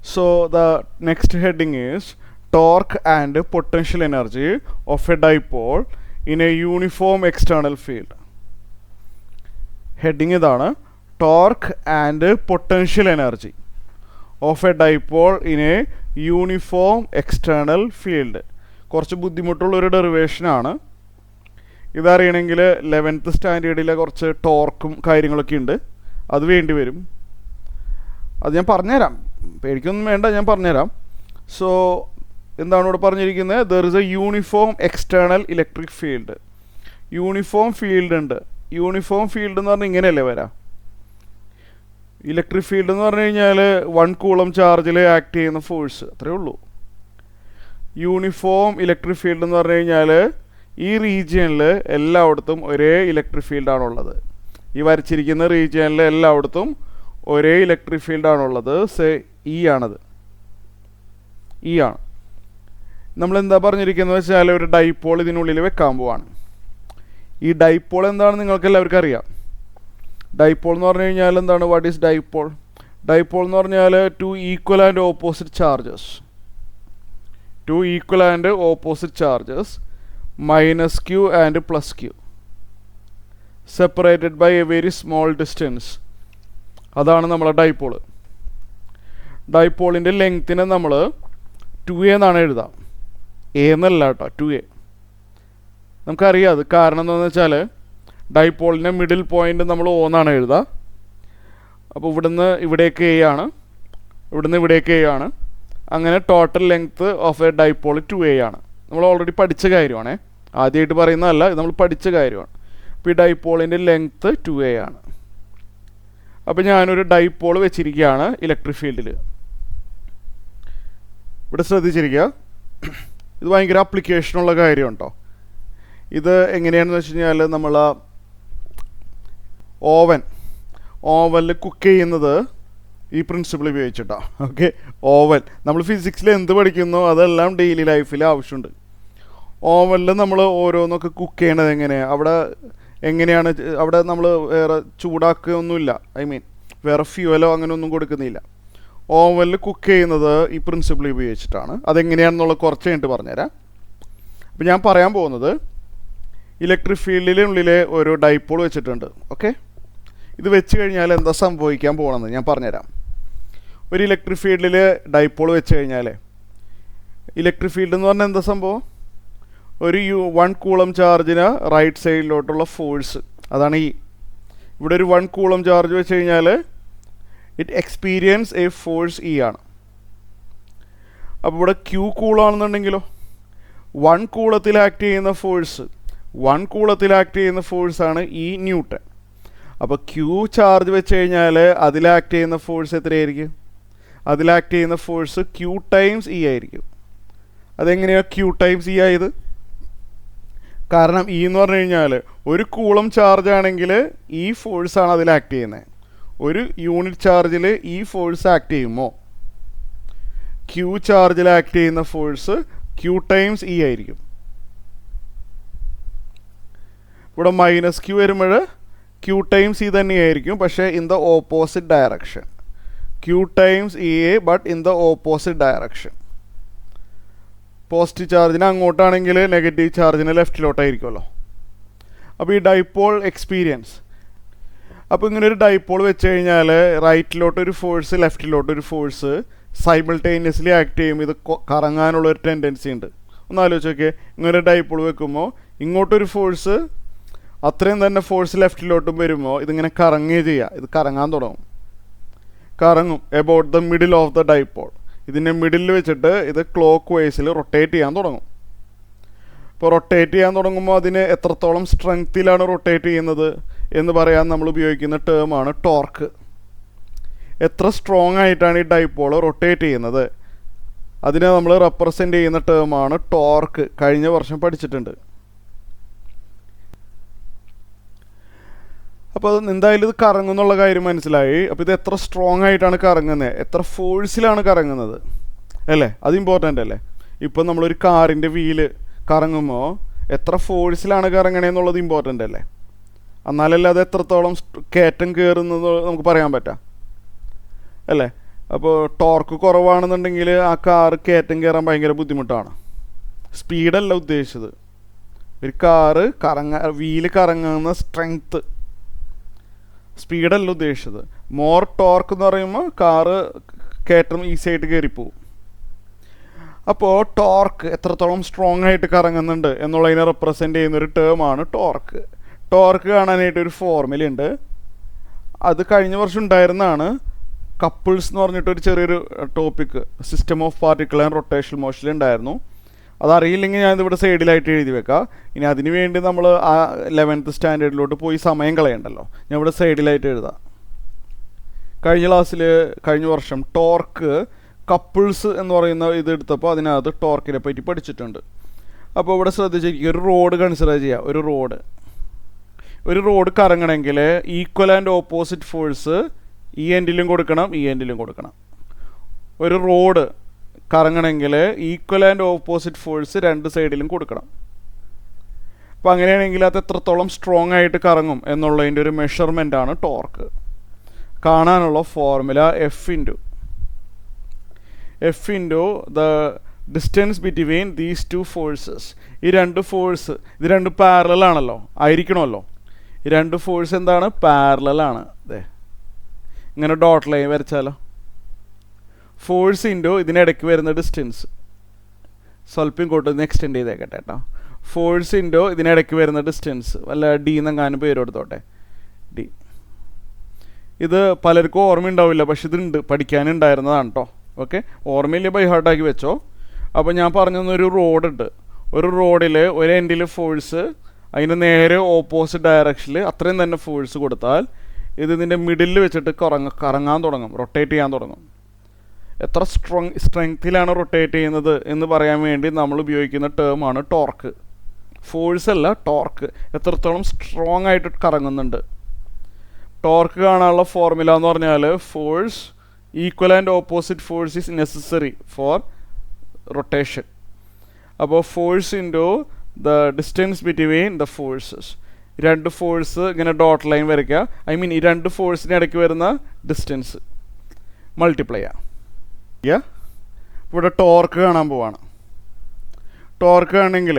So the next heading is torque and potential energy of a dipole in a uniform external field. Heading ഇതാണ് torque and potential energy of a dipole in a uniform external field. കുറച്ച് ബുദ്ധിമുട്ടുള്ളൊരു ഡെറിവേഷനാണ്. ഇതറിയണമെങ്കിൽ 11th സ്റ്റാൻഡേർഡിലെ കുറച്ച് ടോർക്കും കാര്യങ്ങളൊക്കെ ഉണ്ട്, അത് വേണ്ടി വരും. അത് ഞാൻ പറഞ്ഞുതരാം, പേടിക്കൊന്നും വേണ്ട, ഞാൻ പറഞ്ഞുതരാം. സോ എന്താണ് ഇവിടെ പറഞ്ഞിരിക്കുന്നത്? There is A uniform external electric field. Uniform field ഉണ്ട്. യൂണിഫോം ഫീൽഡ് എന്ന് പറഞ്ഞാൽ ഇങ്ങനെയല്ലേ വരാം. ഇലക്ട്രിക് ഫീൽഡ് എന്ന് പറഞ്ഞു കഴിഞ്ഞാൽ 1 കൂളം ചാർജിൽ ആക്ട് ചെയ്യുന്ന ഫോഴ്സ്, അത്രയേ ഉള്ളൂ. യൂണിഫോം ഇലക്ട്രിക് ഫീൽഡ് എന്ന് പറഞ്ഞു കഴിഞ്ഞാൽ ഈ റീജിയനിൽ എല്ലായിടത്തും ഒരേ ഇലക്ട്രിക് ഫീൽഡാണുള്ളത്. ഈ വരച്ചിരിക്കുന്ന റീജിയനിൽ എല്ലായിടത്തും ഒരേ ഇലക്ട്രിക് ഫീൽഡാണുള്ളത്. ഇ ആണത്, ഇ ആണ്. നമ്മളെന്താ പറഞ്ഞിരിക്കുന്നത് വെച്ചാൽ ഒരു ഡൈപോൾ ഇതിനുള്ളിൽ വെക്കാൻ പോവാണ്. ഈ ഡൈപോൾ എന്താണെന്ന് നിങ്ങൾക്ക് എല്ലാവർക്കും അറിയാം. ഡൈപോൾ എന്ന് പറഞ്ഞു കഴിഞ്ഞാൽ എന്താണ്? What is dipole? ഡൈപോൾ എന്ന് പറഞ്ഞാൽ two equal and opposite charges, two equal and opposite charges minus Q and plus Q separated by a very small distance. അതാണ് നമ്മളെ ഡൈപോള്. ഡൈപോളിൻ്റെ ലെങ്ത്തിനെ നമ്മൾ 2a എന്നാണ് എഴുതാം, എ എന്നല്ല കേട്ടോ, 2a. നമുക്കറിയാം അത്. കാരണം എന്താണെന്ന് വെച്ചാൽ ഡൈപോളിൻ്റെ മിഡിൽ പോയിൻ്റ് നമ്മൾ O എന്നാണ് എഴുതുക. അപ്പോൾ ഇവിടുന്ന് ഇവിടേക്ക് A ആണ്, ഇവിടുന്ന് ഇവിടേക്ക് A ആണ്. അങ്ങനെ total length of a dipole 2a ആണ്. നമ്മൾ ഓൾറെഡി പഠിച്ച കാര്യമാണ്, ആദ്യമായിട്ട് പറയുന്നതല്ല, ഇത് നമ്മൾ പഠിച്ച കാര്യമാണ്. അപ്പോൾ ഈ ഡൈപോളിൻ്റെ ലെങ്ത്ത് 2a ആണ്. അപ്പോൾ ഞാനൊരു ഡൈപോൾ വെച്ചിരിക്കുകയാണ് ഇലക്ട്രിക് ഫീൽഡിൽ. ഇവിടെ ശ്രദ്ധിച്ചിരിക്കുക, ഇത് ഭയങ്കര ആപ്ലിക്കേഷനുള്ള കാര്യം കേട്ടോ. ഇത് എങ്ങനെയാണെന്ന് വെച്ച് കഴിഞ്ഞാൽ നമ്മൾ ഓവനിൽ കുക്ക് ചെയ്യുന്നത് ഈ പ്രിൻസിപ്പിൾ ഉപയോഗിച്ചിട്ടാണ്. ഓക്കെ, ഓവൻ നമ്മൾ ഫിസിക്സിൽ എന്ത് പഠിക്കുന്നോ അതെല്ലാം ഡെയിലി ലൈഫിൽ ആവശ്യമുണ്ട്. ഓവനിൽ നമ്മൾ ഓരോന്നൊക്കെ കുക്ക് ചെയ്യണത് എങ്ങനെയാണ് അവിടെ നമ്മൾ വേറെ ചൂടാക്കുകയൊന്നുമില്ല, വേറെ ഫ്യൂവലോ അങ്ങനെ ഒന്നും കൊടുക്കുന്നില്ല. ഓവനിൽ കുക്ക് ചെയ്യുന്നത് ഈ പ്രിൻസിപ്പിൾ ഉപയോഗിച്ചിട്ടാണ്. അതെങ്ങനെയാണെന്നുള്ളത് കുറച്ച് കഴിഞ്ഞിട്ട് പറഞ്ഞുതരാം. അപ്പോൾ ഞാൻ പറയാൻ പോകുന്നത് ഇലക്ട്രിക് ഫീൽഡിനുള്ളിലെ ഒരു ഡൈപോൾ വെച്ചിട്ടുണ്ട്. ഓക്കെ, ഇത് വെച്ച് കഴിഞ്ഞാൽ എന്താ സംഭവിക്കാൻ പോകണമെന്ന് ഞാൻ പറഞ്ഞുതരാം. ഒരു ഇലക്ട്രിക് ഫീൽഡിൽ ഡൈപോൾ വെച്ച് കഴിഞ്ഞാൽ ഇലക്ട്രിക് ഫീൽഡ് എന്ന് പറഞ്ഞാൽ എന്താ സംഭവം? ഒരു 1 കൂളം ചാർജിന് റൈറ്റ് സൈഡിലോട്ടുള്ള ഫോഴ്സ്, അതാണ് ഇവിടെ ഒരു 1 കൂളം ചാർജ് വെച്ച് കഴിഞ്ഞാൽ ഇറ്റ് എക്സ്പീരിയൻസ് എ ഫോഴ്സ് ആണ്. അപ്പോൾ ഇവിടെ Q കൂളാണെന്നുണ്ടെങ്കിലോ 1 കൂളത്തിൽ ആക്ട് ചെയ്യുന്ന ഫോഴ്സ്, 1 കൂളത്തിൽ ആക്ട് ചെയ്യുന്ന ഫോഴ്സാണ് ന്യൂട്ടൺ. അപ്പോൾ Q ചാർജ് വെച്ച് കഴിഞ്ഞാൽ അതിൽ ആക്ട് ചെയ്യുന്ന ഫോഴ്സ് എത്രയായിരിക്കും? അതിൽ ആക്ട് ചെയ്യുന്ന ഫോഴ്സ് Q ടൈംസ് ആയിരിക്കും. അതെങ്ങനെയാണ് Q ടൈംസ് ആയത്? കാരണം എന്ന് പറഞ്ഞു കഴിഞ്ഞാൽ ഒരു കൂളം ചാർജ് ആണെങ്കിൽ ഈ ഫോഴ്സാണ് അതിൽ ആക്ട് ചെയ്യുന്നത്. ഒരു യൂണിറ്റ് ചാർജിൽ ഈ ഫോഴ്സ് ആക്ട് ചെയ്യുമ്പോൾ Q ചാർജിൽ ആക്ട് ചെയ്യുന്ന ഫോഴ്സ് Q ടൈംസ് ആയിരിക്കും. ഇവിടെ മൈനസ് Q വരുമ്പോൾ Q ടൈംസ് തന്നെയായിരിക്കും, പക്ഷേ in the opposite direction. Q times but in the opposite direction. Positive ചാർജിന് അങ്ങോട്ടാണെങ്കിൽ നെഗറ്റീവ് ചാർജിന് ലെഫ്റ്റിലോട്ടായിരിക്കുമല്ലോ. അപ്പോൾ ഈ ഡൈപോൾ എക്സ്പീരിയൻസ്, അപ്പോൾ ഇങ്ങനെ ഒരു ഡൈപോൾ വെച്ച് കഴിഞ്ഞാൽ റൈറ്റിലോട്ടൊരു ഫോഴ്സ് ലെഫ്റ്റിലോട്ടൊരു ഫോഴ്സ് സൈമിൾട്ടേനിയസ്ലി ആക്ട് ചെയ്യും. ഇത് കറങ്ങാനുള്ളൊരു ടെൻഡൻസി ഉണ്ട്. ഒന്ന് ആലോചിച്ച് നോക്കിയേ, ഇങ്ങനെ ഡൈപോൾ വെക്കുമ്പോൾ ഇങ്ങോട്ടൊരു ഫോഴ്സ്, അത്രയും തന്നെ ഫോഴ്സ് ലെഫ്റ്റിലോട്ടും വരുമ്പോൾ ഇതിങ്ങനെ കറങ്ങുകയും ചെയ്യുക. ഇത് കറങ്ങാൻ കറങ്ങും about the middle of the dipole. ഇതിൻ്റെ മിഡിൽ വെച്ചിട്ട് ഇത് ക്ലോക്ക് വൈസിൽ റൊട്ടേറ്റ് ചെയ്യാൻ തുടങ്ങും. ഇപ്പോൾ റൊട്ടേറ്റ് ചെയ്യാൻ തുടങ്ങുമ്പോൾ അതിന് എത്രത്തോളം സ്ട്രെങ്ത്തിലാണ് റൊട്ടേറ്റ് ചെയ്യുന്നത് എന്ന് പറയാൻ നമ്മൾ ഉപയോഗിക്കുന്ന ടേമാണ് ടോർക്ക്. എത്ര സ്ട്രോങ് ആയിട്ടാണ് ഈ ഡൈപോൾ റൊട്ടേറ്റ് ചെയ്യുന്നത്, അതിനെ നമ്മൾ റെപ്രസെൻ്റ് ചെയ്യുന്ന ടേമാണ് ടോർക്ക്. കഴിഞ്ഞ വർഷം പഠിച്ചിട്ടുണ്ട്. അപ്പോൾ എന്തായാലും ഇത് കറങ്ങുന്നുള്ള കാര്യം മനസ്സിലായി. അപ്പോൾ ഇത് എത്ര സ്ട്രോങ് ആയിട്ടാണ് കറങ്ങുന്നത്, എത്ര ഫോഴ്സിലാണ് കറങ്ങുന്നത് അല്ലേ, അത് ഇമ്പോർട്ടൻ്റ് അല്ലേ. ഇപ്പം നമ്മളൊരു കാറിൻ്റെ വീല് കറങ്ങുമ്പോൾ എത്ര ഫോഴ്സിലാണ് കറങ്ങണേന്നുള്ളത് ഇമ്പോർട്ടൻ്റ് അല്ലേ. എന്നാലല്ലേ അത് എത്രത്തോളം കയറ്റം കയറുന്നത് നമുക്ക് പറയാൻ പറ്റാം അല്ലേ. അപ്പോൾ ടോർക്ക് കുറവാണെന്നുണ്ടെങ്കിൽ ആ കാറ് കയറ്റം കയറാൻ ഭയങ്കര ബുദ്ധിമുട്ടാണ്. സ്പീഡല്ല ഉദ്ദേശിച്ചത്, ഒരു കാറ് വീല് കറങ്ങുന്ന സ്ട്രെങ്ത്ത്, സ്പീഡല്ല ഉദ്ദേശിച്ചത്. മോർ ടോർക്ക് എന്ന് പറയുമ്പോൾ കാറ് കയറ്റം ഈസി ആയിട്ട് കയറിപ്പോവും. അപ്പോൾ ടോർക്ക് എത്രത്തോളം സ്ട്രോങ് ആയിട്ട് കറങ്ങുന്നുണ്ട് എന്നുള്ളതിനെ റെപ്രസെൻ്റ് ചെയ്യുന്നൊരു ടേമാണ് ടോർക്ക്. ടോർക്ക് കാണാനായിട്ട് ഒരു ഫോർമുലയുണ്ട്, അത് കഴിഞ്ഞ വർഷം ഉണ്ടായിരുന്നതാണ്. കപ്പിൾസ് എന്ന് പറഞ്ഞിട്ടൊരു ചെറിയൊരു topic system of particle and rotational motion ഉണ്ടായിരുന്നു. അതറിയില്ലെങ്കിൽ ഞാനിതിവിടെ സൈഡിലായിട്ട് എഴുതി വെക്കാം. ഇനി അതിന് വേണ്ടി നമ്മൾ ആ 11th സ്റ്റാൻഡേർഡിലോട്ട് പോയി സമയം കളയണ്ടല്ലോ, ഞാൻ ഇവിടെ സൈഡിലായിട്ട് എഴുതാം. കഴിഞ്ഞ വർഷം ടോർക്ക് കപ്പിൾസ് എന്ന് പറയുന്ന ഇത് എടുത്തപ്പോൾ അതിനകത്ത് ടോർക്കിനെ പറ്റി പഠിച്ചിട്ടുണ്ട്. അപ്പോൾ ഇവിടെ ശ്രദ്ധിച്ചിരിക്കുക, ഒരു റോഡ് കൺസിഡർ ചെയ്യുക. ഒരു റോഡ് കറങ്ങണമെങ്കിൽ ഈക്വൽ ആൻഡ് ഓപ്പോസിറ്റ് ഫോഴ്സ് ഈ എൻഡിലും കൊടുക്കണം, ഈ എൻഡിലും കൊടുക്കണം. ഒരു റോഡ് കറങ്ങണമെങ്കിൽ ഈക്വൽ ആൻഡ് ഓപ്പോസിറ്റ് ഫോഴ്സ് രണ്ട് സൈഡിലും കൊടുക്കണം. അപ്പോൾ അങ്ങനെയാണെങ്കിൽ അത് എത്രത്തോളം സ്ട്രോങ് ആയിട്ട് കറങ്ങും എന്നുള്ളതിൻ്റെ ഒരു മെഷർമെൻ്റാണ് ടോർക്ക്. കാണാനുള്ള formula F into the distance between these two forces. ഈ രണ്ട് ഫോഴ്സ്, ഇത് രണ്ട് പാരലൽ ആണല്ലോ, ആയിരിക്കണമല്ലോ. ഈ രണ്ട് ഫോഴ്സ് എന്താണ്? പാരലൽ ആണ്. അതെ, ഇങ്ങനെ ഡോട്ട് ലൈൻ വരച്ചാലോ. ഫോഴ്സ് ഇൻറ്റു ഇതിനിടയ്ക്ക് വരുന്ന ഡിസ്റ്റൻസ്, സ്വല്പം ഇങ്ങോട്ട് എക്സ്റ്റെൻഡ് ചെയ്തേക്കട്ടെ കേട്ടോ. ഫോഴ്സ് ഇൻറ്റു ഇതിനിടയ്ക്ക് വരുന്ന ഡിസ്റ്റൻസ്, വല്ല ഡി എന്നെങ്ങാനും പേര് കൊടുത്തോട്ടെ, ഡി. ഇത് പലർക്കും ഓർമ്മയുണ്ടാവില്ല, പക്ഷെ ഇതുണ്ട്, പഠിക്കാനുണ്ടായിരുന്നതാണ് കേട്ടോ. ഓക്കെ, ഓർമ്മയില്ല ബൈ ഹാർട്ടാക്കി വെച്ചോ. അപ്പോൾ ഞാൻ പറഞ്ഞു തന്നൊരു റോഡുണ്ട്. ഒരു റോഡിൽ ഒരു എൻഡിൽ ഫോഴ്സ്, അതിന് നേരെ ഓപ്പോസിറ്റ് ഡയറക്ഷനിൽ അത്രയും തന്നെ ഫോഴ്സ് കൊടുത്താൽ ഇത് ഇതിൻ്റെ മിഡിലിൽ വെച്ചിട്ട് കറങ്ങാൻ തുടങ്ങും, റൊട്ടേറ്റ് ചെയ്യാൻ തുടങ്ങും. എത്ര സ്ട്രെങ്ത്തിലാണ് റൊട്ടേറ്റ് ചെയ്യുന്നത് എന്ന് പറയാൻ വേണ്ടി നമ്മൾ ഉപയോഗിക്കുന്ന ടേമാണ് ടോർക്ക്. ഫോഴ്സ് അല്ല, ടോർക്ക്. എത്രത്തോളം സ്ട്രോങ് ആയിട്ട് കറങ്ങുന്നുണ്ട്. ടോർക്ക് കാണാനുള്ള ഫോർമുല എന്ന് പറഞ്ഞാൽ force equal and opposite force is necessary for rotation. അപ്പോൾ force into the distance between the forces. രണ്ട് ഫോഴ്സ് ഇങ്ങനെ ഡോട്ട് ലൈൻ വരയ്ക്കുക. ഈ രണ്ട് ഫോഴ്സിന് ഇടയ്ക്ക് വരുന്ന ഡിസ്റ്റൻസ് മൾട്ടിപ്ലൈ ചെയ്യുക. ഇവിടെ ടോർക്ക് കാണാൻ പോവാണ്. ടോർക്ക് ആണെങ്കിൽ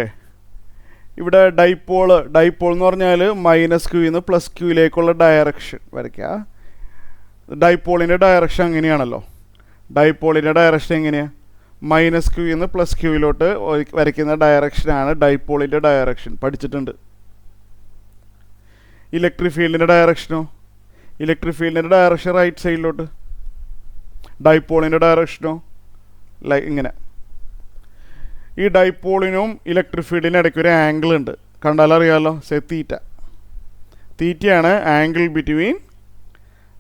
ഇവിടെ ഡൈപോൾ എന്ന് പറഞ്ഞാൽ -q +q ഡയറക്ഷൻ വരയ്ക്കുക. ഡൈപോളിൻ്റെ ഡയറക്ഷൻ അങ്ങനെയാണല്ലോ. ഡൈപോളിൻ്റെ ഡയറക്ഷൻ എങ്ങനെയാണ്? -q +q വരയ്ക്കുന്ന ഡയറക്ഷനാണ് ഡൈപോളിൻ്റെ ഡയറക്ഷൻ, പഠിച്ചിട്ടുണ്ട്. ഇലക്ട്രിക് ഫീൽഡിൻ്റെ ഡയറക്ഷനോ? ഇലക്ട്രിക് ഡയറക്ഷൻ റൈറ്റ് സൈഡിലോട്ട്. ഡൈപോളിൻ്റെ ഡയറക്ഷനോ? ഇങ്ങനെ. ഈ ഡൈപോളിനും ഇലക്ട്രിക് ഫീൽഡിനും ഇടയ്ക്ക് ഒരു ആംഗിൾ ഉണ്ട്, കണ്ടാലറിയാമല്ലോ, തീറ്റയാണ് angle between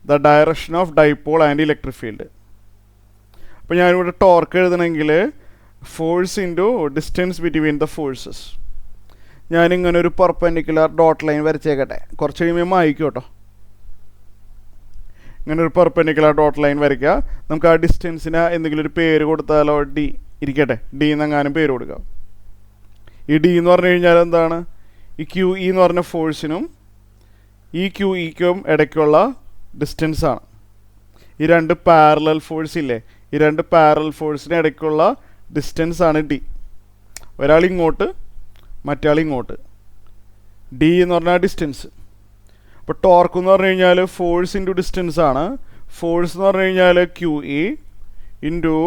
the direction of dipole and electric field. അപ്പോൾ ഞാനിവിടെ ടോർക്ക് എഴുതണമെങ്കിൽ force into distance between the forces. ഞാനിങ്ങനെ ഒരു പെർപെൻഡിക്കുലർ ഡോട്ട് ലൈൻ വരച്ചേക്കട്ടെ, കുറച്ച് കഴിയുമ്പോൾ മായ്ക്കും കേട്ടോ. ഇങ്ങനെ ഒരു പെർപെൻഡിക്കുലർ ഡോട്ട് ലൈൻ വരയ്ക്കുക. നമുക്ക് ആ ഡിസ്റ്റൻസിന് എന്തെങ്കിലും ഒരു പേര് കൊടുത്താലോ? ഡി ഇരിക്കട്ടെ, ഡി എന്നെങ്ങാനും പേര് കൊടുക്കാം. ഈ ഡി എന്ന് പറഞ്ഞു കഴിഞ്ഞാൽ എന്താണ്? ഈ ക്യു ഇ എന്ന് പറഞ്ഞ ഫോഴ്സിനും ഈ ക്യു ഇക്കും ഇടയ്ക്കുള്ള ഡിസ്റ്റൻസാണ്. ഈ രണ്ട് പാരലൽ ഫോഴ്സ് ഇല്ലേ, ഈ രണ്ട് പാരലൽ ഫോഴ്സിന് ഇടയ്ക്കുള്ള ഡിസ്റ്റൻസാണ് ഡി. ഒരാൾ ഇങ്ങോട്ട്, മറ്റാൾ ഇങ്ങോട്ട്. ഡി എന്ന് പറഞ്ഞാൽ ഡിസ്റ്റൻസ്. അപ്പോൾ ടോർക്ക് എന്ന് പറഞ്ഞു കഴിഞ്ഞാൽ ഫോഴ്സ് ഇൻറ്റു ഡിസ്റ്റൻസ് ആണ്. ഫോഴ്സ് എന്ന് പറഞ്ഞു കഴിഞ്ഞാൽ ക്യു ഇ ഇൻറ്റു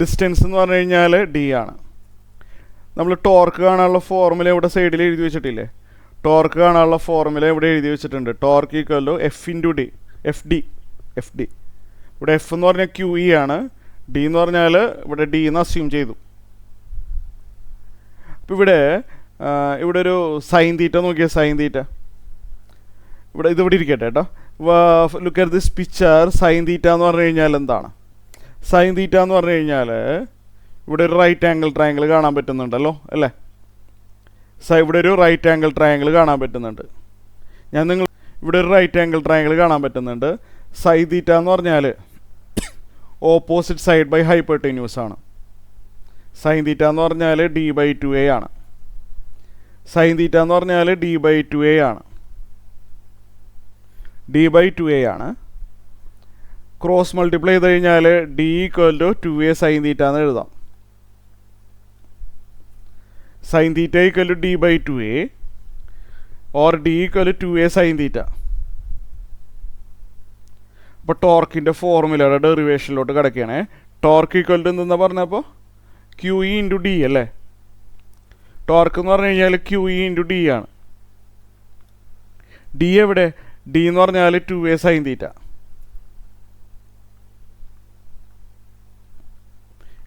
ഡിസ്റ്റൻസ് എന്ന് പറഞ്ഞു കഴിഞ്ഞാൽ ഡി ആണ്. നമ്മൾ ടോർക്ക് കാണാനുള്ള ഫോർമുല ഇവിടെ സൈഡിൽ എഴുതി വെച്ചിട്ടില്ലേ? ടോർക്ക് കാണാനുള്ള ഫോർമുല ഇവിടെ എഴുതി വെച്ചിട്ടുണ്ട്. Torque equal to F into D, F D. ഇവിടെ എഫ് എന്ന് പറഞ്ഞാൽ ക്യു ഇ ആണ്, ഡി എന്ന് പറഞ്ഞാൽ ഇവിടെ ഡി എന്ന് അസ്യൂം ചെയ്തു. അപ്പോൾ ഇവിടെ ഒരു സൈൻ തീറ്റ നോക്കിയാൽ, സൈൻ തീറ്റ ഇതിവിടെ ഇരിക്കട്ടെ കേട്ടോ. Look at this picture. Sign theta എന്ന് പറഞ്ഞു കഴിഞ്ഞാൽ എന്താണ്? സൈൻ തീറ്റ എന്ന് പറഞ്ഞു കഴിഞ്ഞാൽ ഇവിടെ ഒരു റൈറ്റ് ആംഗിൾ ട്രയാങ്കിൾ കാണാൻ പറ്റുന്നുണ്ടല്ലോ അല്ലേ? ഇവിടെ ഒരു റൈറ്റ് ആംഗിൾ ട്രയാങ്കിൾ കാണാൻ പറ്റുന്നുണ്ട്. ഇവിടെ ഒരു റൈറ്റ് ആംഗിൾ ട്രയാങ്കിൾ കാണാൻ പറ്റുന്നുണ്ട്. സൈൻ തീറ്റ എന്ന് പറഞ്ഞാൽ ഓപ്പോസിറ്റ് സൈഡ് ബൈ ഹൈപ്പോട്ടന്യൂസ് ആണ്. സൈൻ തീറ്റ എന്ന് പറഞ്ഞാൽ d/2a ആണ്. സൈൻ തീറ്റ എന്ന് പറഞ്ഞാൽ d/2a ആണ്. ക്രോസ് മൾട്ടിപ്ലൈ ചെയ്ത് കഴിഞ്ഞാൽ D equal to 2a sine theta എന്ന് എഴുതാം. Sine theta equal to D by 2a or D equal to 2a sine theta. അപ്പോൾ ടോർക്കിൻ്റെ ഫോർമുലയുടെ ഡെറിവേഷനിലോട്ട് കിടക്കുകയാണ്. ടോർക്ക് ഈക്വൽ ടു എന്തെന്നാ പറഞ്ഞപ്പോൾ ക്യു ഇ ഇൻറ്റു ഡി അല്ലേ. ടോർക്ക് എന്ന് പറഞ്ഞു കഴിഞ്ഞാൽ ക്യു ഇ ഇൻറ്റു ഡി ആണ്. ഡി എവിടെ? ഡി എന്ന് പറഞ്ഞാൽ 2a സൈൻ തീറ്റ.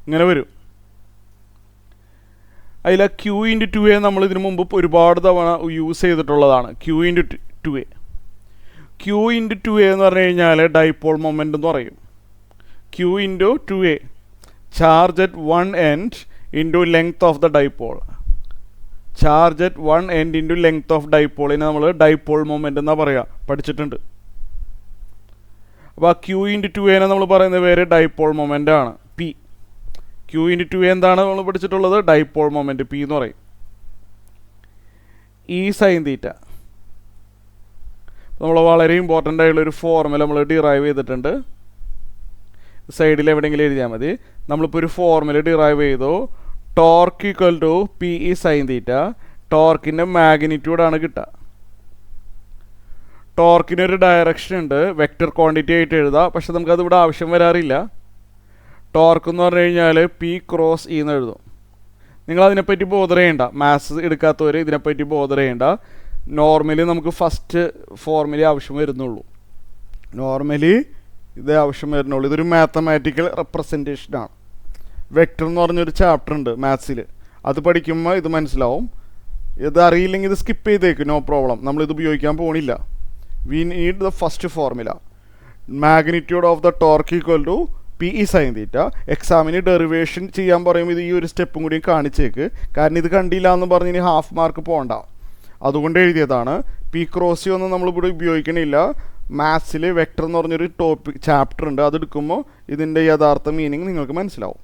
ഇങ്ങനെ വരും. അതിൽ ക്യൂ ഇൻറ്റു 2a നമ്മൾ ഇതിനു മുമ്പ് ഒരുപാട് തവണ യൂസ് ചെയ്തിട്ടുള്ളതാണ്. Q into 2a. Q into 2a എന്ന് പറഞ്ഞു കഴിഞ്ഞാൽ ഡൈപോൾ മൊമെൻ്റ് എന്ന് പറയും. Q into 2a charge at one end into length of the dipole. Charge at one end into length of ഡൈപോളിനെ നമ്മൾ ഡൈപോൾ മൊമെൻ്റ് എന്നാണ് പറയുക, പഠിച്ചിട്ടുണ്ട്. അപ്പോൾ ആ ക്യൂ ഇൻറ്റു 2a നമ്മൾ പറയുന്ന പേര് ഡൈപോൾ മൊമെൻ്റ് ആണ്, പി. ക്യൂ ഇൻറ്റു 2a എന്താണ് നമ്മൾ പഠിച്ചിട്ടുള്ളത്? ഡൈപോൾ മൊമെൻ്റ്, പി എന്ന് പറയും. ഈ സൈൻ തീറ്റ നമ്മൾ വളരെ ഇമ്പോർട്ടൻ്റ് ആയിട്ടുള്ളൊരു ഫോർമുല നമ്മൾ ഡിറൈവ് ചെയ്തിട്ടുണ്ട്. സൈഡിൽ എവിടെയെങ്കിലും എഴുതിയാൽ മതി. നമ്മളിപ്പോൾ ഒരു ഫോർമുല ഡിറൈവ് ചെയ്തു. Torque equal to P E sine theta. ടോർക്കിൻ്റെ മാഗ്നിറ്റ്യൂഡാണ് കിട്ടുക. ടോർക്കിനൊരു ഡയറക്ഷൻ ഉണ്ട്, വെക്റ്റർ ക്വാണ്ടിറ്റി ആയിട്ട് എഴുതാം. പക്ഷെ നമുക്കത് ഇവിടെ ആവശ്യം വരാറില്ല. ടോർക്ക് എന്ന് പറഞ്ഞു കഴിഞ്ഞാൽ പി ക്രോസ് ഇ എന്ന് എഴുതും. നിങ്ങളതിനെപ്പറ്റി ബോധർ ചെയ്യണ്ട. മാത്സ് എടുക്കാത്തവർ ഇതിനെപ്പറ്റി ബോധർ ചെയ്യണ്ട. നോർമലി നമുക്ക് ഫസ്റ്റ് ഫോർമുല ആവശ്യം വരുന്നുള്ളൂ. നോർമലി ഇതേ ആവശ്യം വരുന്നുള്ളൂ. ഇതൊരു മാത്തമാറ്റിക്കൽ റെപ്രസെൻറ്റേഷനാണ്. വെക്റ്റർ എന്ന് പറഞ്ഞൊരു ചാപ്റ്റർ ഉണ്ട് മാത്സിൽ. അത് പഠിക്കുമ്പോൾ ഇത് മനസ്സിലാവും. ഇത് അറിയില്ലെങ്കിൽ ഇത് സ്കിപ്പ് ചെയ്തേക്കും, നോ പ്രോബ്ലം. നമ്മളിത് ഉപയോഗിക്കാൻ പോണില്ല. We need the first formula. Magnitude of the torque equal to P E sine theta. എക്സാമിന് ഡെറിവേഷൻ ചെയ്യാൻ പറയുമ്പോൾ ഇത് ഈ ഒരു സ്റ്റെപ്പും കൂടി കാണിച്ചേക്ക്. കാരണം ഇത് കണ്ടില്ല എന്ന് പറഞ്ഞ് ഇനി ഹാഫ് മാർക്ക് പോകണ്ട. അതുകൊണ്ട് എഴുതിയതാണ്. പി ക്രോസി ഒന്നും നമ്മളിവിടെ ഉപയോഗിക്കണില്ല. മാത്സിൽ വെക്റ്റർ എന്ന് പറഞ്ഞൊരു ചാപ്റ്റർ ഉണ്ട്. അതെടുക്കുമ്പോൾ ഇതിൻ്റെ യഥാർത്ഥ മീനിങ് നിങ്ങൾക്ക് മനസ്സിലാവും.